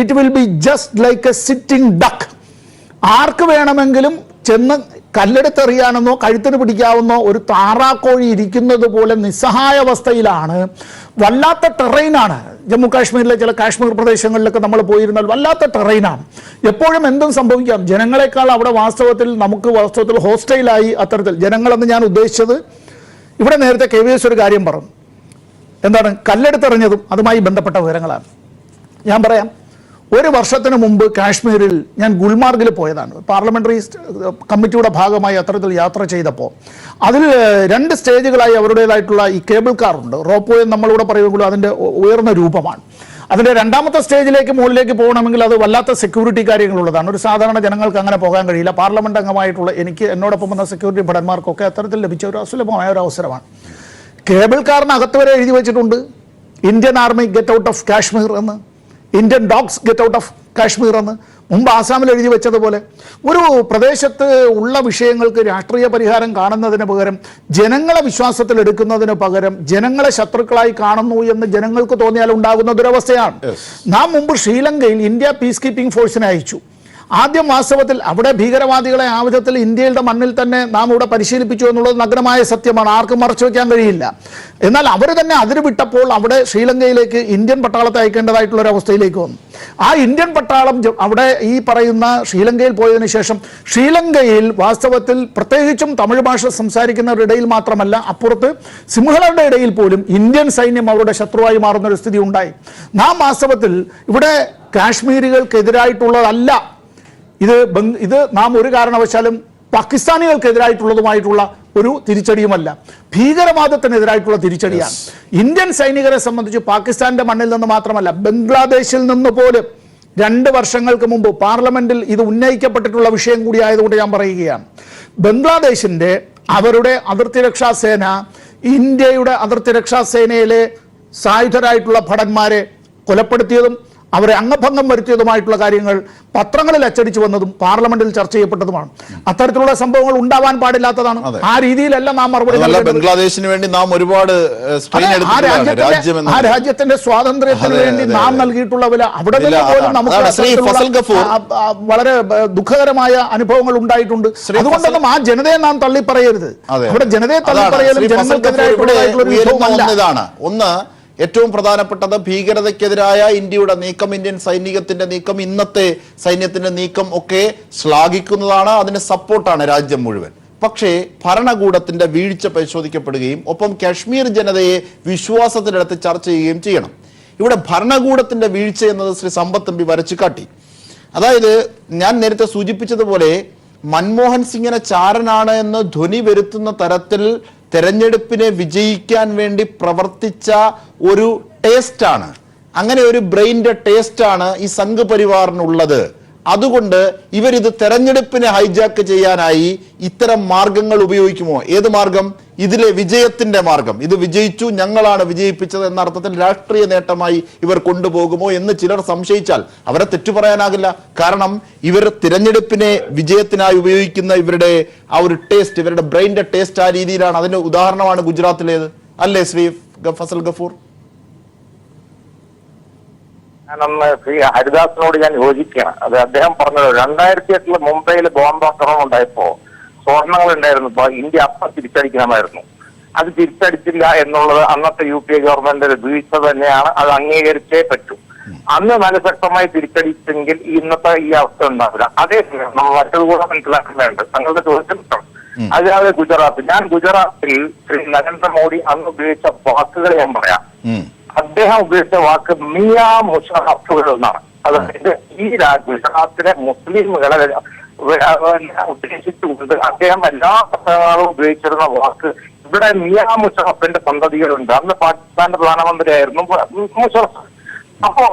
[SPEAKER 3] it will be just like a sitting duck. ആർക്ക് വേണമെങ്കിലും ചെന്ന് കല്ലെടുത്തെറിയാനെന്നോ കഴുത്തിന് പിടിക്കാവുന്നോ ഒരു താറാക്കോഴി ഇരിക്കുന്നത് പോലെ നിസ്സഹായാവസ്ഥയിലാണ്. വല്ലാത്ത ടെറൈനാണ് ജമ്മു കാശ്മീരിലെ ചില കാശ്മീർ പ്രദേശങ്ങളിലൊക്കെ നമ്മൾ പോയിരുന്നാൽ വല്ലാത്ത ടെറൈനാണ്. എപ്പോഴും എന്തും സംഭവിക്കാം. ജനങ്ങളെക്കാൾ അവിടെ വാസ്തവത്തിൽ ഹോസ്റ്റൈലായി അത്തരത്തിൽ ജനങ്ങളെന്ന് ഞാൻ ഉദ്ദേശിച്ചത് ഇവിടെ നേരത്തെ KVS ഒരു കാര്യം പറഞ്ഞു, എന്താണ് കല്ലെടുത്തെറിഞ്ഞതും അതുമായി ബന്ധപ്പെട്ട വിവരങ്ങളാണ്. ഞാൻ പറയാം, ഒരു വർഷത്തിന് മുമ്പ് കാശ്മീരിൽ ഞാൻ ഗുൽമാർഗിൽ പോയതാണ്. പാർലമെന്ററി കമ്മിറ്റിയുടെ ഭാഗമായി അത്തരത്തിൽ യാത്ര ചെയ്തപ്പോൾ അതിൽ 2 സ്റ്റേജുകളായി അവരുടേതായിട്ടുള്ള ഈ കേബിൾ കാർ ഉണ്ട്. റോപ്പ് വേ നമ്മളിവിടെ പറയുമ്പോൾ അതിൻ്റെ ഉയർന്ന രൂപമാണ്. അതിൻ്റെ 2ാമത്തെ സ്റ്റേജിലേക്ക് മുകളിലേക്ക് പോകണമെങ്കിൽ അത് വല്ലാത്ത സെക്യൂരിറ്റി കാര്യങ്ങളുള്ളതാണ്. ഒരു സാധാരണ ജനങ്ങൾക്ക് അങ്ങനെ പോകാൻ കഴിയില്ല. പാർലമെന്റ് അംഗമായിട്ടുള്ള എന്നോടൊപ്പം വന്ന സെക്യൂരിറ്റി ഭടന്മാർക്കൊക്കെ അത്തരത്തിൽ ലഭിച്ച ഒരു അസുലഭമായ ഒരു അവസരമാണ്. കേബിൾ കാറിനകത്ത് വരെ എഴുതി വെച്ചിട്ടുണ്ട് Indian army get out of Kashmir എന്ന്, Indian dogs get out of Kashmir എന്ന്. മുമ്പ് ആസാമിൽ എഴുതി വെച്ചതുപോലെ ഒരു പ്രദേശത്ത് ഉള്ള വിഷയങ്ങൾക്ക് രാഷ്ട്രീയ പരിഹാരം കാണുന്നതിന് പകരം ജനങ്ങളെ വിശ്വാസത്തിൽ എടുക്കുന്നതിന് പകരം ജനങ്ങളെ ശത്രുക്കളായി കാണുന്നു എന്ന് ജനങ്ങൾക്ക് തോന്നിയാൽ ഉണ്ടാകുന്ന ദുരവസ്ഥയാണ്. നാം മുമ്പ് ശ്രീലങ്കയിൽ ഇന്ത്യ പീസ് കീപ്പിംഗ് ഫോഴ്സിനെ അയച്ചു. ആദ്യം വാസ്തവത്തിൽ അവിടെ ഭീകരവാദികളെ ആ വിധത്തിൽ ഇന്ത്യയുടെ മണ്ണിൽ തന്നെ നാം ഇവിടെ പരിശീലിപ്പിച്ചു എന്നുള്ളത് നഗ്നമായ സത്യമാണ്, ആർക്കും മറച്ചു വയ്ക്കാൻ കഴിയില്ല. എന്നാൽ അവർ തന്നെ അതിര് വിട്ടപ്പോൾ അവിടെ ശ്രീലങ്കയിലേക്ക് ഇന്ത്യൻ പട്ടാളത്തെ അയക്കേണ്ടതായിട്ടുള്ള ഒരു അവസ്ഥയിലേക്ക് വന്നു. ആ ഇന്ത്യൻ പട്ടാളം അവിടെ ഈ പറയുന്ന ശ്രീലങ്കയിൽ പോയതിനു ശേഷം ശ്രീലങ്കയിൽ വാസ്തവത്തിൽ പ്രത്യേകിച്ചും തമിഴ് ഭാഷ സംസാരിക്കുന്നവരുടെ ഇടയിൽ മാത്രമല്ല അപ്പുറത്ത് സിംഹളരുടെ ഇടയിൽ പോലും ഇന്ത്യൻ സൈന്യം അവരുടെ ശത്രുവായി മാറുന്ന ഒരു സ്ഥിതി ഉണ്ടായി. നാം വാസ്തവത്തിൽ ഇവിടെ കാശ്മീരികൾക്കെതിരായിട്ടുള്ളതല്ല ഇത് നാം ഒരു കാരണവശാലും പാകിസ്ഥാനികൾക്കെതിരായിട്ടുള്ളതുമായിട്ടുള്ള ഒരു തിരിച്ചടിയുമല്ല, ഭീകരവാദത്തിനെതിരായിട്ടുള്ള തിരിച്ചടിയാണ്. ഇന്ത്യൻ സൈനികരെ സംബന്ധിച്ച് പാകിസ്ഥാന്റെ മണ്ണിൽ നിന്ന് മാത്രമല്ല ബംഗ്ലാദേശിൽ നിന്ന് പോലും 2 വർഷങ്ങൾക്ക് മുമ്പ് പാർലമെന്റിൽ ഇത് ഉന്നയിക്കപ്പെട്ടിട്ടുള്ള വിഷയം കൂടി ആയതുകൊണ്ട് ഞാൻ പറയുകയാണ്. ബംഗ്ലാദേശിന്റെ അവരുടെ അതിർത്തി രക്ഷാ സേന ഇന്ത്യയുടെ അതിർത്തി രക്ഷാ സേനയിലെ സായുധരായിട്ടുള്ള ഭടന്മാരെ കൊലപ്പെടുത്തിയതും അവരെ അംഗഭംഗം വരുത്തിയതുമായിട്ടുള്ള കാര്യങ്ങൾ പത്രങ്ങളിൽ അച്ചടിച്ചു വന്നതും പാർലമെന്റിൽ ചർച്ച ചെയ്യപ്പെട്ടതുമാണ്. അത്തരത്തിലുള്ള സംഭവങ്ങൾ ഉണ്ടാവാൻ പാടില്ലാത്തതാണ്. ആ രീതിയിലല്ല നാം മറുപടി.
[SPEAKER 1] ബംഗ്ലാദേശിന് വേണ്ടി നാം ഒരുപാട്
[SPEAKER 3] ആ രാജ്യത്തിന്റെ സ്വാതന്ത്ര്യത്തിന് വേണ്ടി നാം നൽകിയിട്ടുള്ള വില അവിടെ നിന്ന് പോലും നമുക്ക് വളരെ ദുഃഖകരമായ അനുഭവങ്ങൾ ഉണ്ടായിട്ടുണ്ട്. അതുകൊണ്ടൊന്നും ആ ജനതയെ നാം തള്ളി പറയരുത്. അവിടെ ജനതയെ തള്ളി പറയലും ജനങ്ങൾക്കെതിരായിട്ടുള്ള
[SPEAKER 1] ഒന്ന് ഏറ്റവും പ്രധാനപ്പെട്ടത് ഭീകരതയ്ക്കെതിരായ ഇന്ത്യയുടെ നീക്കം, ഇന്ത്യൻ സൈനികത്തിന്റെ നീക്കം, ഇന്നത്തെ സൈന്യത്തിന്റെ നീക്കം ഒക്കെ ശ്ലാഘിക്കുന്നതാണ്, അതിന് സപ്പോർട്ടാണ് രാജ്യം മുഴുവൻ. പക്ഷേ ഭരണകൂടത്തിന്റെ വീഴ്ച പരിശോധിക്കപ്പെടുകയും ഒപ്പം കാശ്മീർ ജനതയെ വിശ്വാസത്തിലെടുത്ത് ചർച്ച ചെയ്യുകയും ചെയ്യണം. ഇവിടെ ഭരണകൂടത്തിന്റെ വീഴ്ച എന്നത് ശ്രീ സമ്പത്ത് എംപി വരച്ചു കാട്ടി. അതായത് ഞാൻ നേരത്തെ സൂചിപ്പിച്ചതുപോലെ മൻമോഹൻ സിംഗിനെ ചാരനാണ് എന്ന് ധ്വനി വരുത്തുന്ന തരത്തിൽ തെരഞ്ഞെടുപ്പിനെ വിജയിക്കാൻ വേണ്ടി പ്രവർത്തിച്ച ഒരു ടേസ്റ്റാണ്, അങ്ങനെ ഒരു ബ്രെയിൻ്റെ ടേസ്റ്റാണ് ഈ സംഘ് പരിവാറിനുള്ളത്. അതുകൊണ്ട് ഇവരിത് തെരഞ്ഞെടുപ്പിനെ ഹൈജാക്ക് ചെയ്യാനായി ഇത്തരം മാർഗങ്ങൾ ഉപയോഗിക്കുമോ? ഏത് മാർഗം? ഇതിലെ വിജയത്തിന്റെ മാർഗം. ഇത് വിജയിച്ചു, ഞങ്ങളാണ് വിജയിപ്പിച്ചത് എന്ന അർത്ഥത്തിൽ രാഷ്ട്രീയ നേട്ടമായി ഇവർ കൊണ്ടുപോകുമോ എന്ന് ചിലർ സംശയിച്ചാൽ അവരെ തെറ്റു പറയാനാകില്ല. കാരണം ഇവർ തിരഞ്ഞെടുപ്പിനെ വിജയത്തിനായി ഉപയോഗിക്കുന്ന ഇവരുടെ ആ ഒരു ടേസ്റ്റ്, ഇവരുടെ ബ്രെയിൻ്റെ ടേസ്റ്റ് ആ രീതിയിലാണ്. അതിന്റെ ഉദാഹരണമാണ് ഗുജറാത്തിലേത്, അല്ലേ ശ്രീ ഫസൽ ഗഫൂർ?
[SPEAKER 2] ഞാനന്ന് ശ്രീ ഹരിദാസിനോട് ഞാൻ യോജിക്കുകയാണ്. അത് അദ്ദേഹം പറഞ്ഞത് 2008 മുംബൈയിൽ ബോംബ് ആക്രമണം ഉണ്ടായപ്പോ സ്വർണങ്ങൾ ഉണ്ടായിരുന്നു, ഇന്ത്യ അപ്പം തിരിച്ചടിക്കണമായിരുന്നു. അത് തിരിച്ചടിച്ചില്ല എന്നുള്ളത് അന്നത്തെ UPA ഗവൺമെന്റിന്റെ വീഴ്ച തന്നെയാണ്, അത് അംഗീകരിച്ചേ പറ്റൂ.
[SPEAKER 6] അന്ന് നല്ല ശക്തമായി തിരിച്ചടിച്ചെങ്കിൽ ഇന്നത്തെ ഈ അവസ്ഥ ഉണ്ടാവില്ല. അതേസമയം നമ്മൾ മറ്റൊരു കൂടെ മനസ്സിലാക്കുന്നുണ്ട്. താങ്കളുടെ ചോദ്യം അതായത് ഞാൻ ഗുജറാത്തിൽ ശ്രീ നരേന്ദ്രമോദി അന്ന് ഉപയോഗിച്ച വാക്കുകൾ ഞാൻ പറയാം. അദ്ദേഹം ഉപയോഗിച്ച വാക്ക് മിയാ മുഷറഫുകൾ എന്നാണ്. അതായത് ഈ ഗുജറാത്തിലെ മുസ്ലിമുകളെ ഉദ്ദേശിച്ചുകൊണ്ട് അദ്ദേഹം എല്ലാ പ്രസംഗങ്ങളും ഉപയോഗിച്ചിരുന്ന വാക്ക്, ഇവിടെ മിയാ മുഷറഫിന്റെ സന്തതികളുണ്ട്. അന്ന് പാകിസ്ഥാന്റെ പ്രധാനമന്ത്രിയായിരുന്നു മുഷറഫ്. അപ്പോ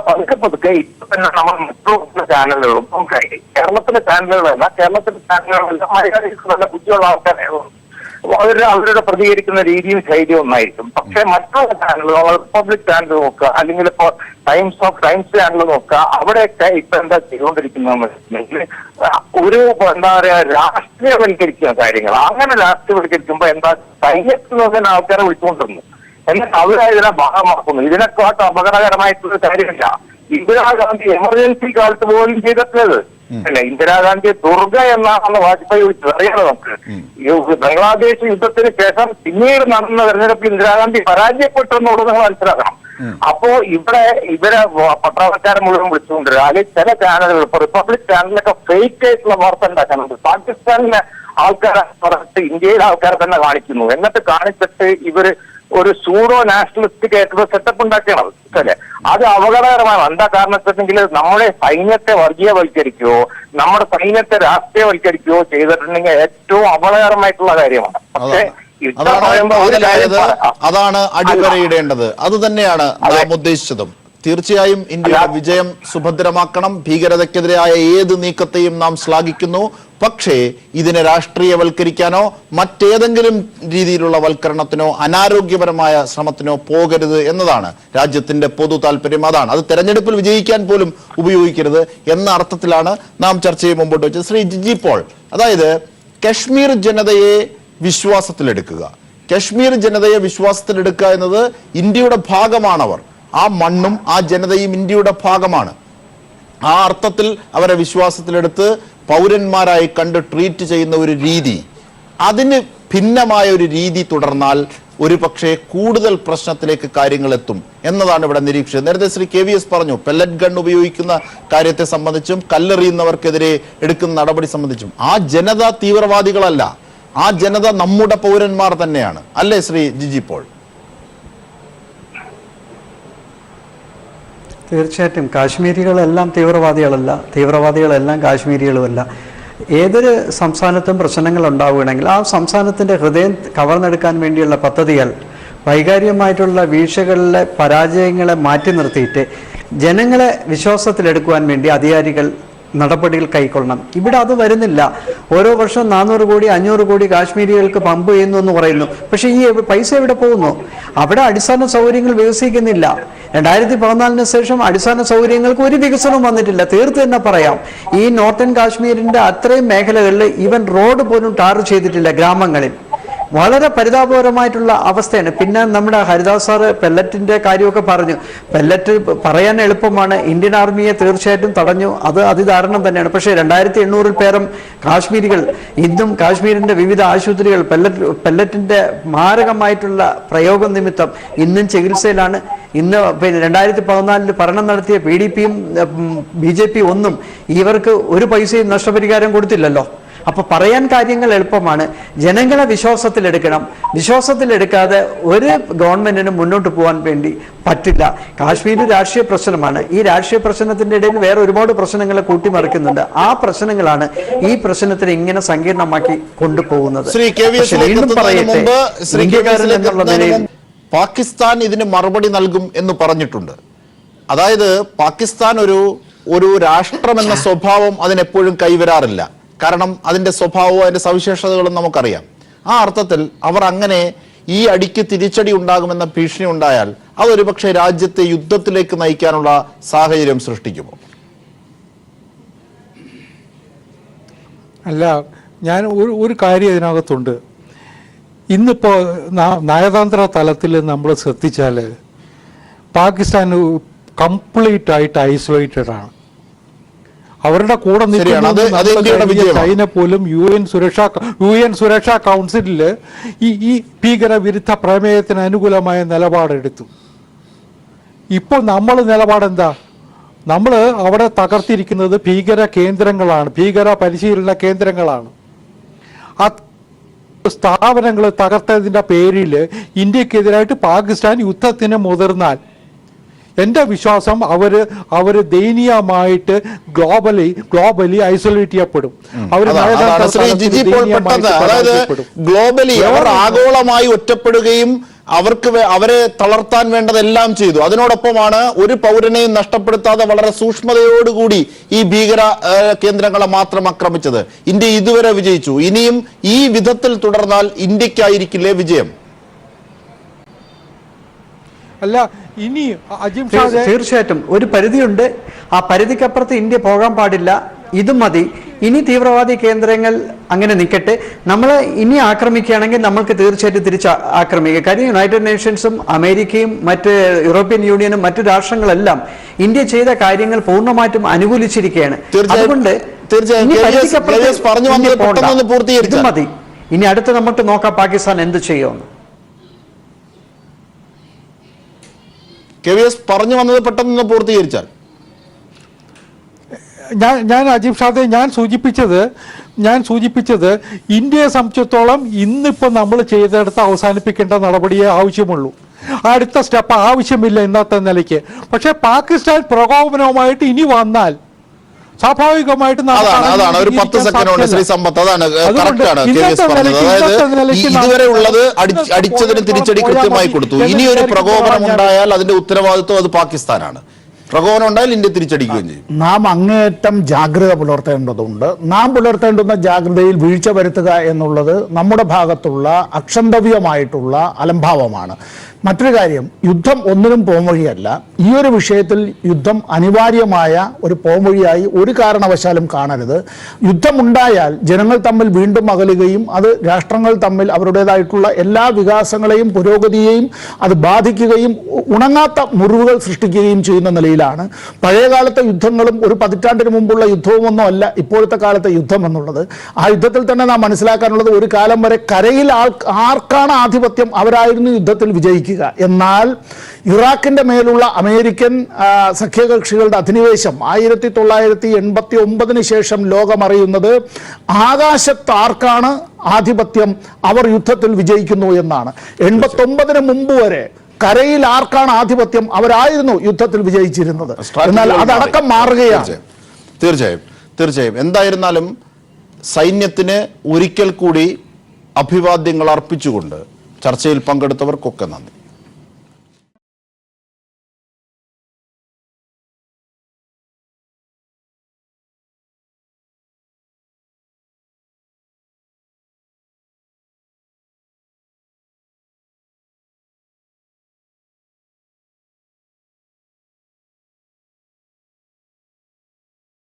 [SPEAKER 6] പതുക്കെ ഇപ്പൊ തന്നെ നമ്മൾ മറ്റുള്ള ചാനലുകളും നമുക്കറിയാം. കേരളത്തിലെ ചാനലുകളല്ല, കേരളത്തിലെ ചാനലുകളെല്ലാം മലയാളികൾക്ക് നല്ല ബുദ്ധിയുള്ള ആൾക്കാരായിരുന്നു. അവരുടെ പ്രതികരിക്കുന്ന രീതിയും ശൈലിയും ഒന്നായിരിക്കും. പക്ഷെ മറ്റുള്ള ചാനലുകൾ, റിപ്പബ്ലിക് ചാനൽ നോക്കുക, അല്ലെങ്കിൽ ഇപ്പോ ടൈംസ് ചാനൽ നോക്കുക, അവിടെയൊക്കെ ഇപ്പൊ എന്താ ചെയ്തുകൊണ്ടിരിക്കുന്നതെന്ന് വെച്ചിട്ടുണ്ടെങ്കിൽ ഒരു എന്താ പറയാ രാഷ്ട്രീയവൽക്കരിക്കുന്ന കാര്യങ്ങൾ. അങ്ങനെ രാഷ്ട്രീയവൽക്കരിക്കുമ്പോ എന്താ സൈന്യത്തിൽ നിന്ന് ആൾക്കാരെ വിളിച്ചുകൊണ്ടിരുന്നു, എന്നിട്ട് അവരെ ഇതിനെ ഭാഗമാക്കുന്നു. ഇതിനെക്കാട്ട് അപകടകരമായിട്ടുള്ള കാര്യമില്ല. ഇന്ദിരാഗാന്ധി എമർജൻസി കാലത്ത് പോലും ചെയ്തിട്ടുള്ളത് അല്ലെ. ഇന്ദിരാഗാന്ധി ദുർഗ എന്നാണെന്ന് വാജ്പേയി വിളിച്ചത് അറിയാലോ നമുക്ക്. ബംഗ്ലാദേശ് യുദ്ധത്തിന് ശേഷം പിന്നീട് നടന്ന തെരഞ്ഞെടുപ്പിൽ ഇന്ദിരാഗാന്ധി പരാജയപ്പെട്ടു എന്നുള്ളത് നിങ്ങൾ മനസ്സിലാക്കണം. അപ്പോ ഇവരെ പട്ടാളക്കാരെ മുഴുവൻ വിളിച്ചുകൊണ്ടിരിക്കുക. അല്ലെങ്കിൽ ചില ചാനലുകൾ, ഇപ്പൊ റിപ്പബ്ലിക് ചാനലിലൊക്കെ ഫേക്ക് ആയിട്ടുള്ള വാർത്ത ഉണ്ടാക്കാനുണ്ട്. പാകിസ്ഥാനിലെ ആൾക്കാരെ പറഞ്ഞിട്ട് ഇന്ത്യയിലെ ആൾക്കാരെ തന്നെ കാണിക്കുന്നു. എന്നിട്ട് കാണിച്ചിട്ട് ഇവര് ഒരു സൂഡോ നാഷണലിസ്റ്റിക് ആയിട്ടുള്ള സെറ്റപ്പ് ഉണ്ടാക്കണം അല്ലെ. അത് അപകടകരമാണ്. എന്താ കാരണം വെച്ചിട്ടുണ്ടെങ്കിൽ നമ്മുടെ സൈന്യത്തെ വർഗീയവൽക്കരിക്കുകയോ നമ്മുടെ സൈന്യത്തെ രാഷ്ട്രീയവൽക്കരിക്കുകയോ ചെയ്തിട്ടുണ്ടെങ്കിൽ ഏറ്റവും അപകടകരമായിട്ടുള്ള കാര്യമാണ്. പക്ഷേ
[SPEAKER 1] അതാണ് അടിവരയിടേണ്ടത്. അത് തന്നെയാണ് നാം ഉദ്ദേശിച്ചതും. തീർച്ചയായും ഇന്ത്യയുടെ വിജയം സുഭദ്രമാക്കണം. ഭീകരതയ്ക്കെതിരായ ഏത് നീക്കത്തെയും നാം ശ്ലാഘിക്കുന്നു. പക്ഷേ ഇതിനെ രാഷ്ട്രീയവൽക്കരിക്കാനോ മറ്റേതെങ്കിലും രീതിയിലുള്ള വൽക്കരണത്തിനോ അനാരോഗ്യപരമായ ശ്രമത്തിനോ പോകരുത് എന്നതാണ് രാജ്യത്തിന്റെ പൊതു താല്പര്യം. അതാണ് അത് തെരഞ്ഞെടുപ്പിൽ വിജയിക്കാൻ പോലും ഉപയോഗിക്കരുത് എന്ന അർത്ഥത്തിലാണ് നാം ചർച്ചയെ മുമ്പോട്ട് വെച്ചത്. ശ്രീ ജിജി പോൾ, അതായത് കശ്മീർ ജനതയെ വിശ്വാസത്തിലെടുക്കുക, കശ്മീർ ജനതയെ വിശ്വാസത്തിലെടുക്കുക എന്നത് ഇന്ത്യയുടെ ഭാഗമാണവർ. ആ മണ്ണും ആ ജനതയും ഇന്ത്യയുടെ ഭാഗമാണ്. ആ അർത്ഥത്തിൽ അവരെ വിശ്വാസത്തിലെടുത്ത് പൗരന്മാരായി കണ്ട് ട്രീറ്റ് ചെയ്യുന്ന ഒരു രീതി, അതിന് ഭിന്നമായ ഒരു രീതി തുടർന്നാൽ ഒരു പക്ഷേ കൂടുതൽ പ്രശ്നത്തിലേക്ക് കാര്യങ്ങൾ എത്തും എന്നതാണ് ഇവിടെ നിരീക്ഷിച്ചത്. നേരത്തെ ശ്രീ KVS പറഞ്ഞു, പെല്ലറ്റ് ഗൺ ഉപയോഗിക്കുന്ന കാര്യത്തെ സംബന്ധിച്ചും കല്ലെറിയുന്നവർക്കെതിരെ എടുക്കുന്ന നടപടി സംബന്ധിച്ചും ആ ജനത തീവ്രവാദികളല്ല, ആ ജനത നമ്മുടെ പൗരന്മാർ തന്നെയാണ്. അല്ലേ ശ്രീ ജിജി പോൾ?
[SPEAKER 5] തീർച്ചയായിട്ടും കാശ്മീരികളെല്ലാം തീവ്രവാദികളല്ല, തീവ്രവാദികളെല്ലാം കാശ്മീരികളുമല്ല. ഏതൊരു സംസ്ഥാനത്തും പ്രശ്നങ്ങൾ ഉണ്ടാവുകയാണെങ്കിൽ ആ സംസ്ഥാനത്തിൻ്റെ ഹൃദയം കവർന്നെടുക്കാൻ വേണ്ടിയുള്ള പദ്ധതികൾ, വൈകാരികമായിട്ടുള്ള വീഴ്ചകളിലെ പരാജയങ്ങളെ മാറ്റി നിർത്തിയിട്ട് ജനങ്ങളെ വിശ്വാസത്തിലെടുക്കുവാൻ വേണ്ടി അധികാരികൾ നടപടികൾ കൈക്കൊള്ളണം. ഇവിടെ അത് വരുന്നില്ല. ഓരോ വർഷം 400 കോടി 500 കോടി കാശ്മീരികൾക്ക് പമ്പ് ചെയ്യുന്നു എന്ന് പറയുന്നു. പക്ഷേ ഈ പൈസ എവിടെ പോകുന്നു? അവിടെ അടിസ്ഥാന സൗകര്യങ്ങൾ വികസിക്കുന്നില്ല. 2014 ശേഷം അടിസ്ഥാന സൗകര്യങ്ങൾക്ക് ഒരു വികസനവും വന്നിട്ടില്ല. തീർത്ത് തന്നെ പറയാം, ഈ നോർത്തേൺ കാശ്മീരിന്റെ അത്രയും മേഖലകളിൽ ഈവൻ റോഡ് പോലും ടാർ ചെയ്തിട്ടില്ല. ഗ്രാമങ്ങളിൽ വളരെ പരിതാപകരമായിട്ടുള്ള അവസ്ഥയാണ്. പിന്നെ നമ്മുടെ ഹരിദാസ് സാറ് പെല്ലറ്റിന്റെ കാര്യമൊക്കെ പറഞ്ഞു. പെല്ലറ്റ് പറയാൻ എളുപ്പമാണ്, ഇന്ത്യൻ ആർമിയെ തീർച്ചയായിട്ടും തടഞ്ഞു, അത് അതിദാരുണം തന്നെയാണ്. പക്ഷേ 2800 പേരും കാശ്മീരികൾ ഇന്നും കാശ്മീരിന്റെ വിവിധ ആശുപത്രികൾ പെല്ലറ്റിന്റെ മാരകമായിട്ടുള്ള പ്രയോഗം നിമിത്തം ഇന്നും ചികിത്സയിലാണ്. ഇന്ന് 2014 ഭരണം നടത്തിയ PDPയും BJP ഒന്നും ഇവർക്ക് ഒരു പൈസയും നഷ്ടപരിഹാരം കൊടുത്തില്ലല്ലോ. അപ്പൊ പറയാൻ കാര്യങ്ങൾ എളുപ്പമാണ്. ജനങ്ങളെ വിശ്വാസത്തിലെടുക്കണം. വിശ്വാസത്തിലെടുക്കാതെ ഒരു ഗവൺമെന്റിന് മുന്നോട്ട് പോകാൻ വേണ്ടി പറ്റില്ല. കാശ്മീർ രാഷ്ട്രീയ പ്രശ്നമാണ്. ഈ രാഷ്ട്രീയ പ്രശ്നത്തിന്റെ ഇടയിൽ വേറെ ഒരുപാട് പ്രശ്നങ്ങളെ കൂട്ടിമറിക്കുന്നുണ്ട്. ആ പ്രശ്നങ്ങളാണ് ഈ പ്രശ്നത്തിന് ഇങ്ങനെ സങ്കീർണമാക്കി കൊണ്ടുപോകുന്നത്. വീണ്ടും പറയട്ടെ, ഇന്ത്യക്കാരൻ എന്നുള്ള നിലയിൽ
[SPEAKER 1] പാകിസ്ഥാൻ ഇതിന് മറുപടി നൽകും എന്ന് പറഞ്ഞിട്ടുണ്ട്. അതായത് പാകിസ്ഥാൻ ഒരു രാഷ്ട്രമെന്ന സ്വഭാവം അതിനെപ്പോഴും കൈവരാറില്ല. കാരണം അതിന്റെ സ്വഭാവവും അതിന്റെ സവിശേഷതകളും നമുക്കറിയാം. ആ അർത്ഥത്തിൽ അവർ അങ്ങനെ ഈ അടിക്ക് തിരിച്ചടി ഉണ്ടാകുമെന്ന ഭീഷണി ഉണ്ടായാൽ അതൊരു പക്ഷേ രാജ്യത്തെ യുദ്ധത്തിലേക്ക് നയിക്കാനുള്ള സാഹചര്യം സൃഷ്ടിക്കുമോ?
[SPEAKER 4] അല്ല, ഞാൻ ഒരു കാര്യം ഇതിനകത്തുണ്ട്. ഇന്നിപ്പോൾ നയതന്ത്ര തലത്തിൽ നമ്മൾ ശ്രദ്ധിച്ചാൽ പാകിസ്ഥാൻ കംപ്ലീറ്റ് ആയിട്ട് ഐസൊലേറ്റഡ് ആണ്. അവരുടെ കൂടെ നിൽക്കുന്ന ചൈന പോലും UN സുരക്ഷാ കൗൺസിലിൽ ഈ ഭീകരവിരുദ്ധ പ്രമേയത്തിന് അനുകൂലമായ നിലപാടെടുത്തു. ഇപ്പോൾ നമ്മൾ നിലപാടെന്താ? നമ്മൾ അവിടെ തകർത്തിരിക്കുന്നത് ഭീകര കേന്ദ്രങ്ങളാണ്, ഭീകര പരിശീലന കേന്ദ്രങ്ങളാണ്. ആ സ്ഥാപനങ്ങൾ തകർത്തതിൻ്റെ പേരിൽ ഇന്ത്യക്കെതിരായിട്ട് പാകിസ്ഥാൻ യുദ്ധത്തിന് മുതിർന്നാൽ എൻ്റെ വിശ്വാസം അവർ ദയനീയമായിട്ട് ഗ്ലോബലി ഐസൊലേറ്റ് ചെയ്യപ്പെടും.
[SPEAKER 1] ഗ്ലോബലി അവർ ആഗോളമായി ഒറ്റപ്പെടുകയും അവരെ തളർത്താൻ വേണ്ടതെല്ലാം ചെയ്തു. അതിനോടൊപ്പമാണ് ഒരു പൗരനെയും നഷ്ടപ്പെടുത്താതെ വളരെ സൂക്ഷ്മതയോടുകൂടി ഈ ഭീകര കേന്ദ്രങ്ങളെ മാത്രം ആക്രമിച്ചത്. ഇന്ത്യ ഇതുവരെ വിജയിച്ചു. ഇനിയും ഈ വിധത്തിൽ തുടർന്നാൽ ഇന്ത്യക്കായിരിക്കില്ലേ വിജയം?
[SPEAKER 4] അല്ല, ഇനി
[SPEAKER 5] തീർച്ചയായിട്ടും ഒരു പരിധിയുണ്ട്. ആ പരിധിക്കപ്പുറത്ത് ഇന്ത്യ പോകാൻ പാടില്ല. ഇത് മതി. ഇനി തീവ്രവാദി കേന്ദ്രങ്ങൾ അങ്ങനെ നിൽക്കട്ടെ. നമ്മൾ ഇനി ആക്രമിക്കുകയാണെങ്കിൽ നമ്മൾക്ക് തീർച്ചയായിട്ടും തിരിച്ച് ആക്രമിക്കുക. കാര്യം യുണൈറ്റഡ് നേഷൻസും അമേരിക്കയും മറ്റ് യൂറോപ്യൻ യൂണിയനും മറ്റു രാഷ്ട്രങ്ങളെല്ലാം ഇന്ത്യ ചെയ്ത കാര്യങ്ങൾ പൂർണ്ണമായിട്ടും അനുകൂലിച്ചിരിക്കുകയാണ്. അതുകൊണ്ട് ഇത് മതി. ഇനി അടുത്ത് നമുക്ക് നോക്കാം പാകിസ്ഥാൻ എന്ത് ചെയ്യുമെന്ന്.
[SPEAKER 1] പറഞ്ഞു വന്നത് പെട്ടെന്ന് പൂർത്തീകരിച്ചാൽ.
[SPEAKER 4] ഞാൻ അജീബ് ഷാദെ ഞാൻ സൂചിപ്പിച്ചത് ഇന്ത്യയെ സംബന്ധിച്ചിടത്തോളം ഇന്നിപ്പോൾ നമ്മൾ ചെയ്തെടുത്ത് അവസാനിപ്പിക്കേണ്ട നടപടിയെ ആവശ്യമുള്ളൂ. അടുത്ത സ്റ്റെപ്പ് ആവശ്യമില്ല ഇന്നത്തെ നിലയ്ക്ക്. പക്ഷെ പാകിസ്ഥാൻ പ്രകോപനവുമായിട്ട് ഇനി വന്നാൽ സ്വാഭാവികമായിട്ട്
[SPEAKER 1] അതാണ് ഒരു 10 സെക്കൻഡ് ശ്രീ സമ്പത്ത്, അതാണ് കറക്റ്റാണ് ഇതുവരെ ഉള്ളത്. അടിച്ചതിന് തിരിച്ചടി കൃത്യമായി കൊടുത്തു. ഇനി ഒരു പ്രകോപനം ഉണ്ടായാൽ അതിന്റെ ഉത്തരവാദിത്വം അത് പാകിസ്ഥാനാണ്. പ്രകോപനം ഉണ്ടായാൽ ഇന്ത്യ തിരിച്ചടിക്കുകയും ചെയ്യും.
[SPEAKER 3] നാം അങ്ങേയറ്റം ജാഗ്രത പുലർത്തേണ്ടതുണ്ട്. നാം പുലർത്തേണ്ടുന്ന ജാഗ്രതയിൽ വീഴ്ച വരുത്തുക എന്നുള്ളത് നമ്മുടെ ഭാഗത്തുള്ള അക്ഷന്തവ്യമായിട്ടുള്ള അലംഭാവമാണ്. മറ്റൊരു കാര്യം, യുദ്ധം ഒന്നിനും പോംവഴിയല്ല. ഈ ഒരു വിഷയത്തിൽ യുദ്ധം അനിവാര്യമായ ഒരു പോംവഴിയായി ഒരു കാരണവശാലും കാണരുത്. യുദ്ധമുണ്ടായാൽ ജനങ്ങൾ തമ്മിൽ വീണ്ടും അകലുകയും അത് രാഷ്ട്രങ്ങൾ തമ്മിൽ അവരുടേതായിട്ടുള്ള എല്ലാ വികാസങ്ങളെയും പുരോഗതിയെയും അത് ബാധിക്കുകയും ഉണങ്ങാത്ത മുറിവുകൾ സൃഷ്ടിക്കുകയും ചെയ്യുന്ന നിലയിലാണ്. പഴയകാലത്തെ യുദ്ധങ്ങളും ഒരു പതിറ്റാണ്ടിന് മുമ്പുള്ള യുദ്ധവുമൊന്നും അല്ല ഇപ്പോഴത്തെ കാലത്തെ യുദ്ധം എന്നുള്ളത്. ആ യുദ്ധത്തിൽ തന്നെ നാം മനസ്സിലാക്കാനുള്ളത് ഒരു കാലം വരെ കരയിൽ ആർക്കാണ് ആധിപത്യം അവരായിരുന്നു യുദ്ധത്തിൽ വിജയിക്കുക. എന്നാൽ ഇറാഖിന്റെ മേലുള്ള അമേരിക്കൻ സഖ്യകക്ഷികളുടെ അധിനിവേശം 1989 ശേഷം ലോകമറിയുന്നത് ആകാശത്ത് ആർക്കാണ് ആധിപത്യം അവർ യുദ്ധത്തിൽ വിജയിക്കുന്നു എന്നാണ്. 89 മുമ്പ് വരെ കരയിൽ ആർക്കാണ് ആധിപത്യം അവരായിരുന്നു യുദ്ധത്തിൽ വിജയിച്ചിരുന്നത്. എന്നാൽ അതടക്കം മാറുകയാണ്.
[SPEAKER 1] തീർച്ചയായും എന്തായിരുന്നാലും സൈന്യത്തിന് ഒരിക്കൽ കൂടി അഭിവാദ്യങ്ങൾ അർപ്പിച്ചുകൊണ്ട് ചർച്ചയിൽ പങ്കെടുത്തവർക്കൊക്കെ നന്ദി.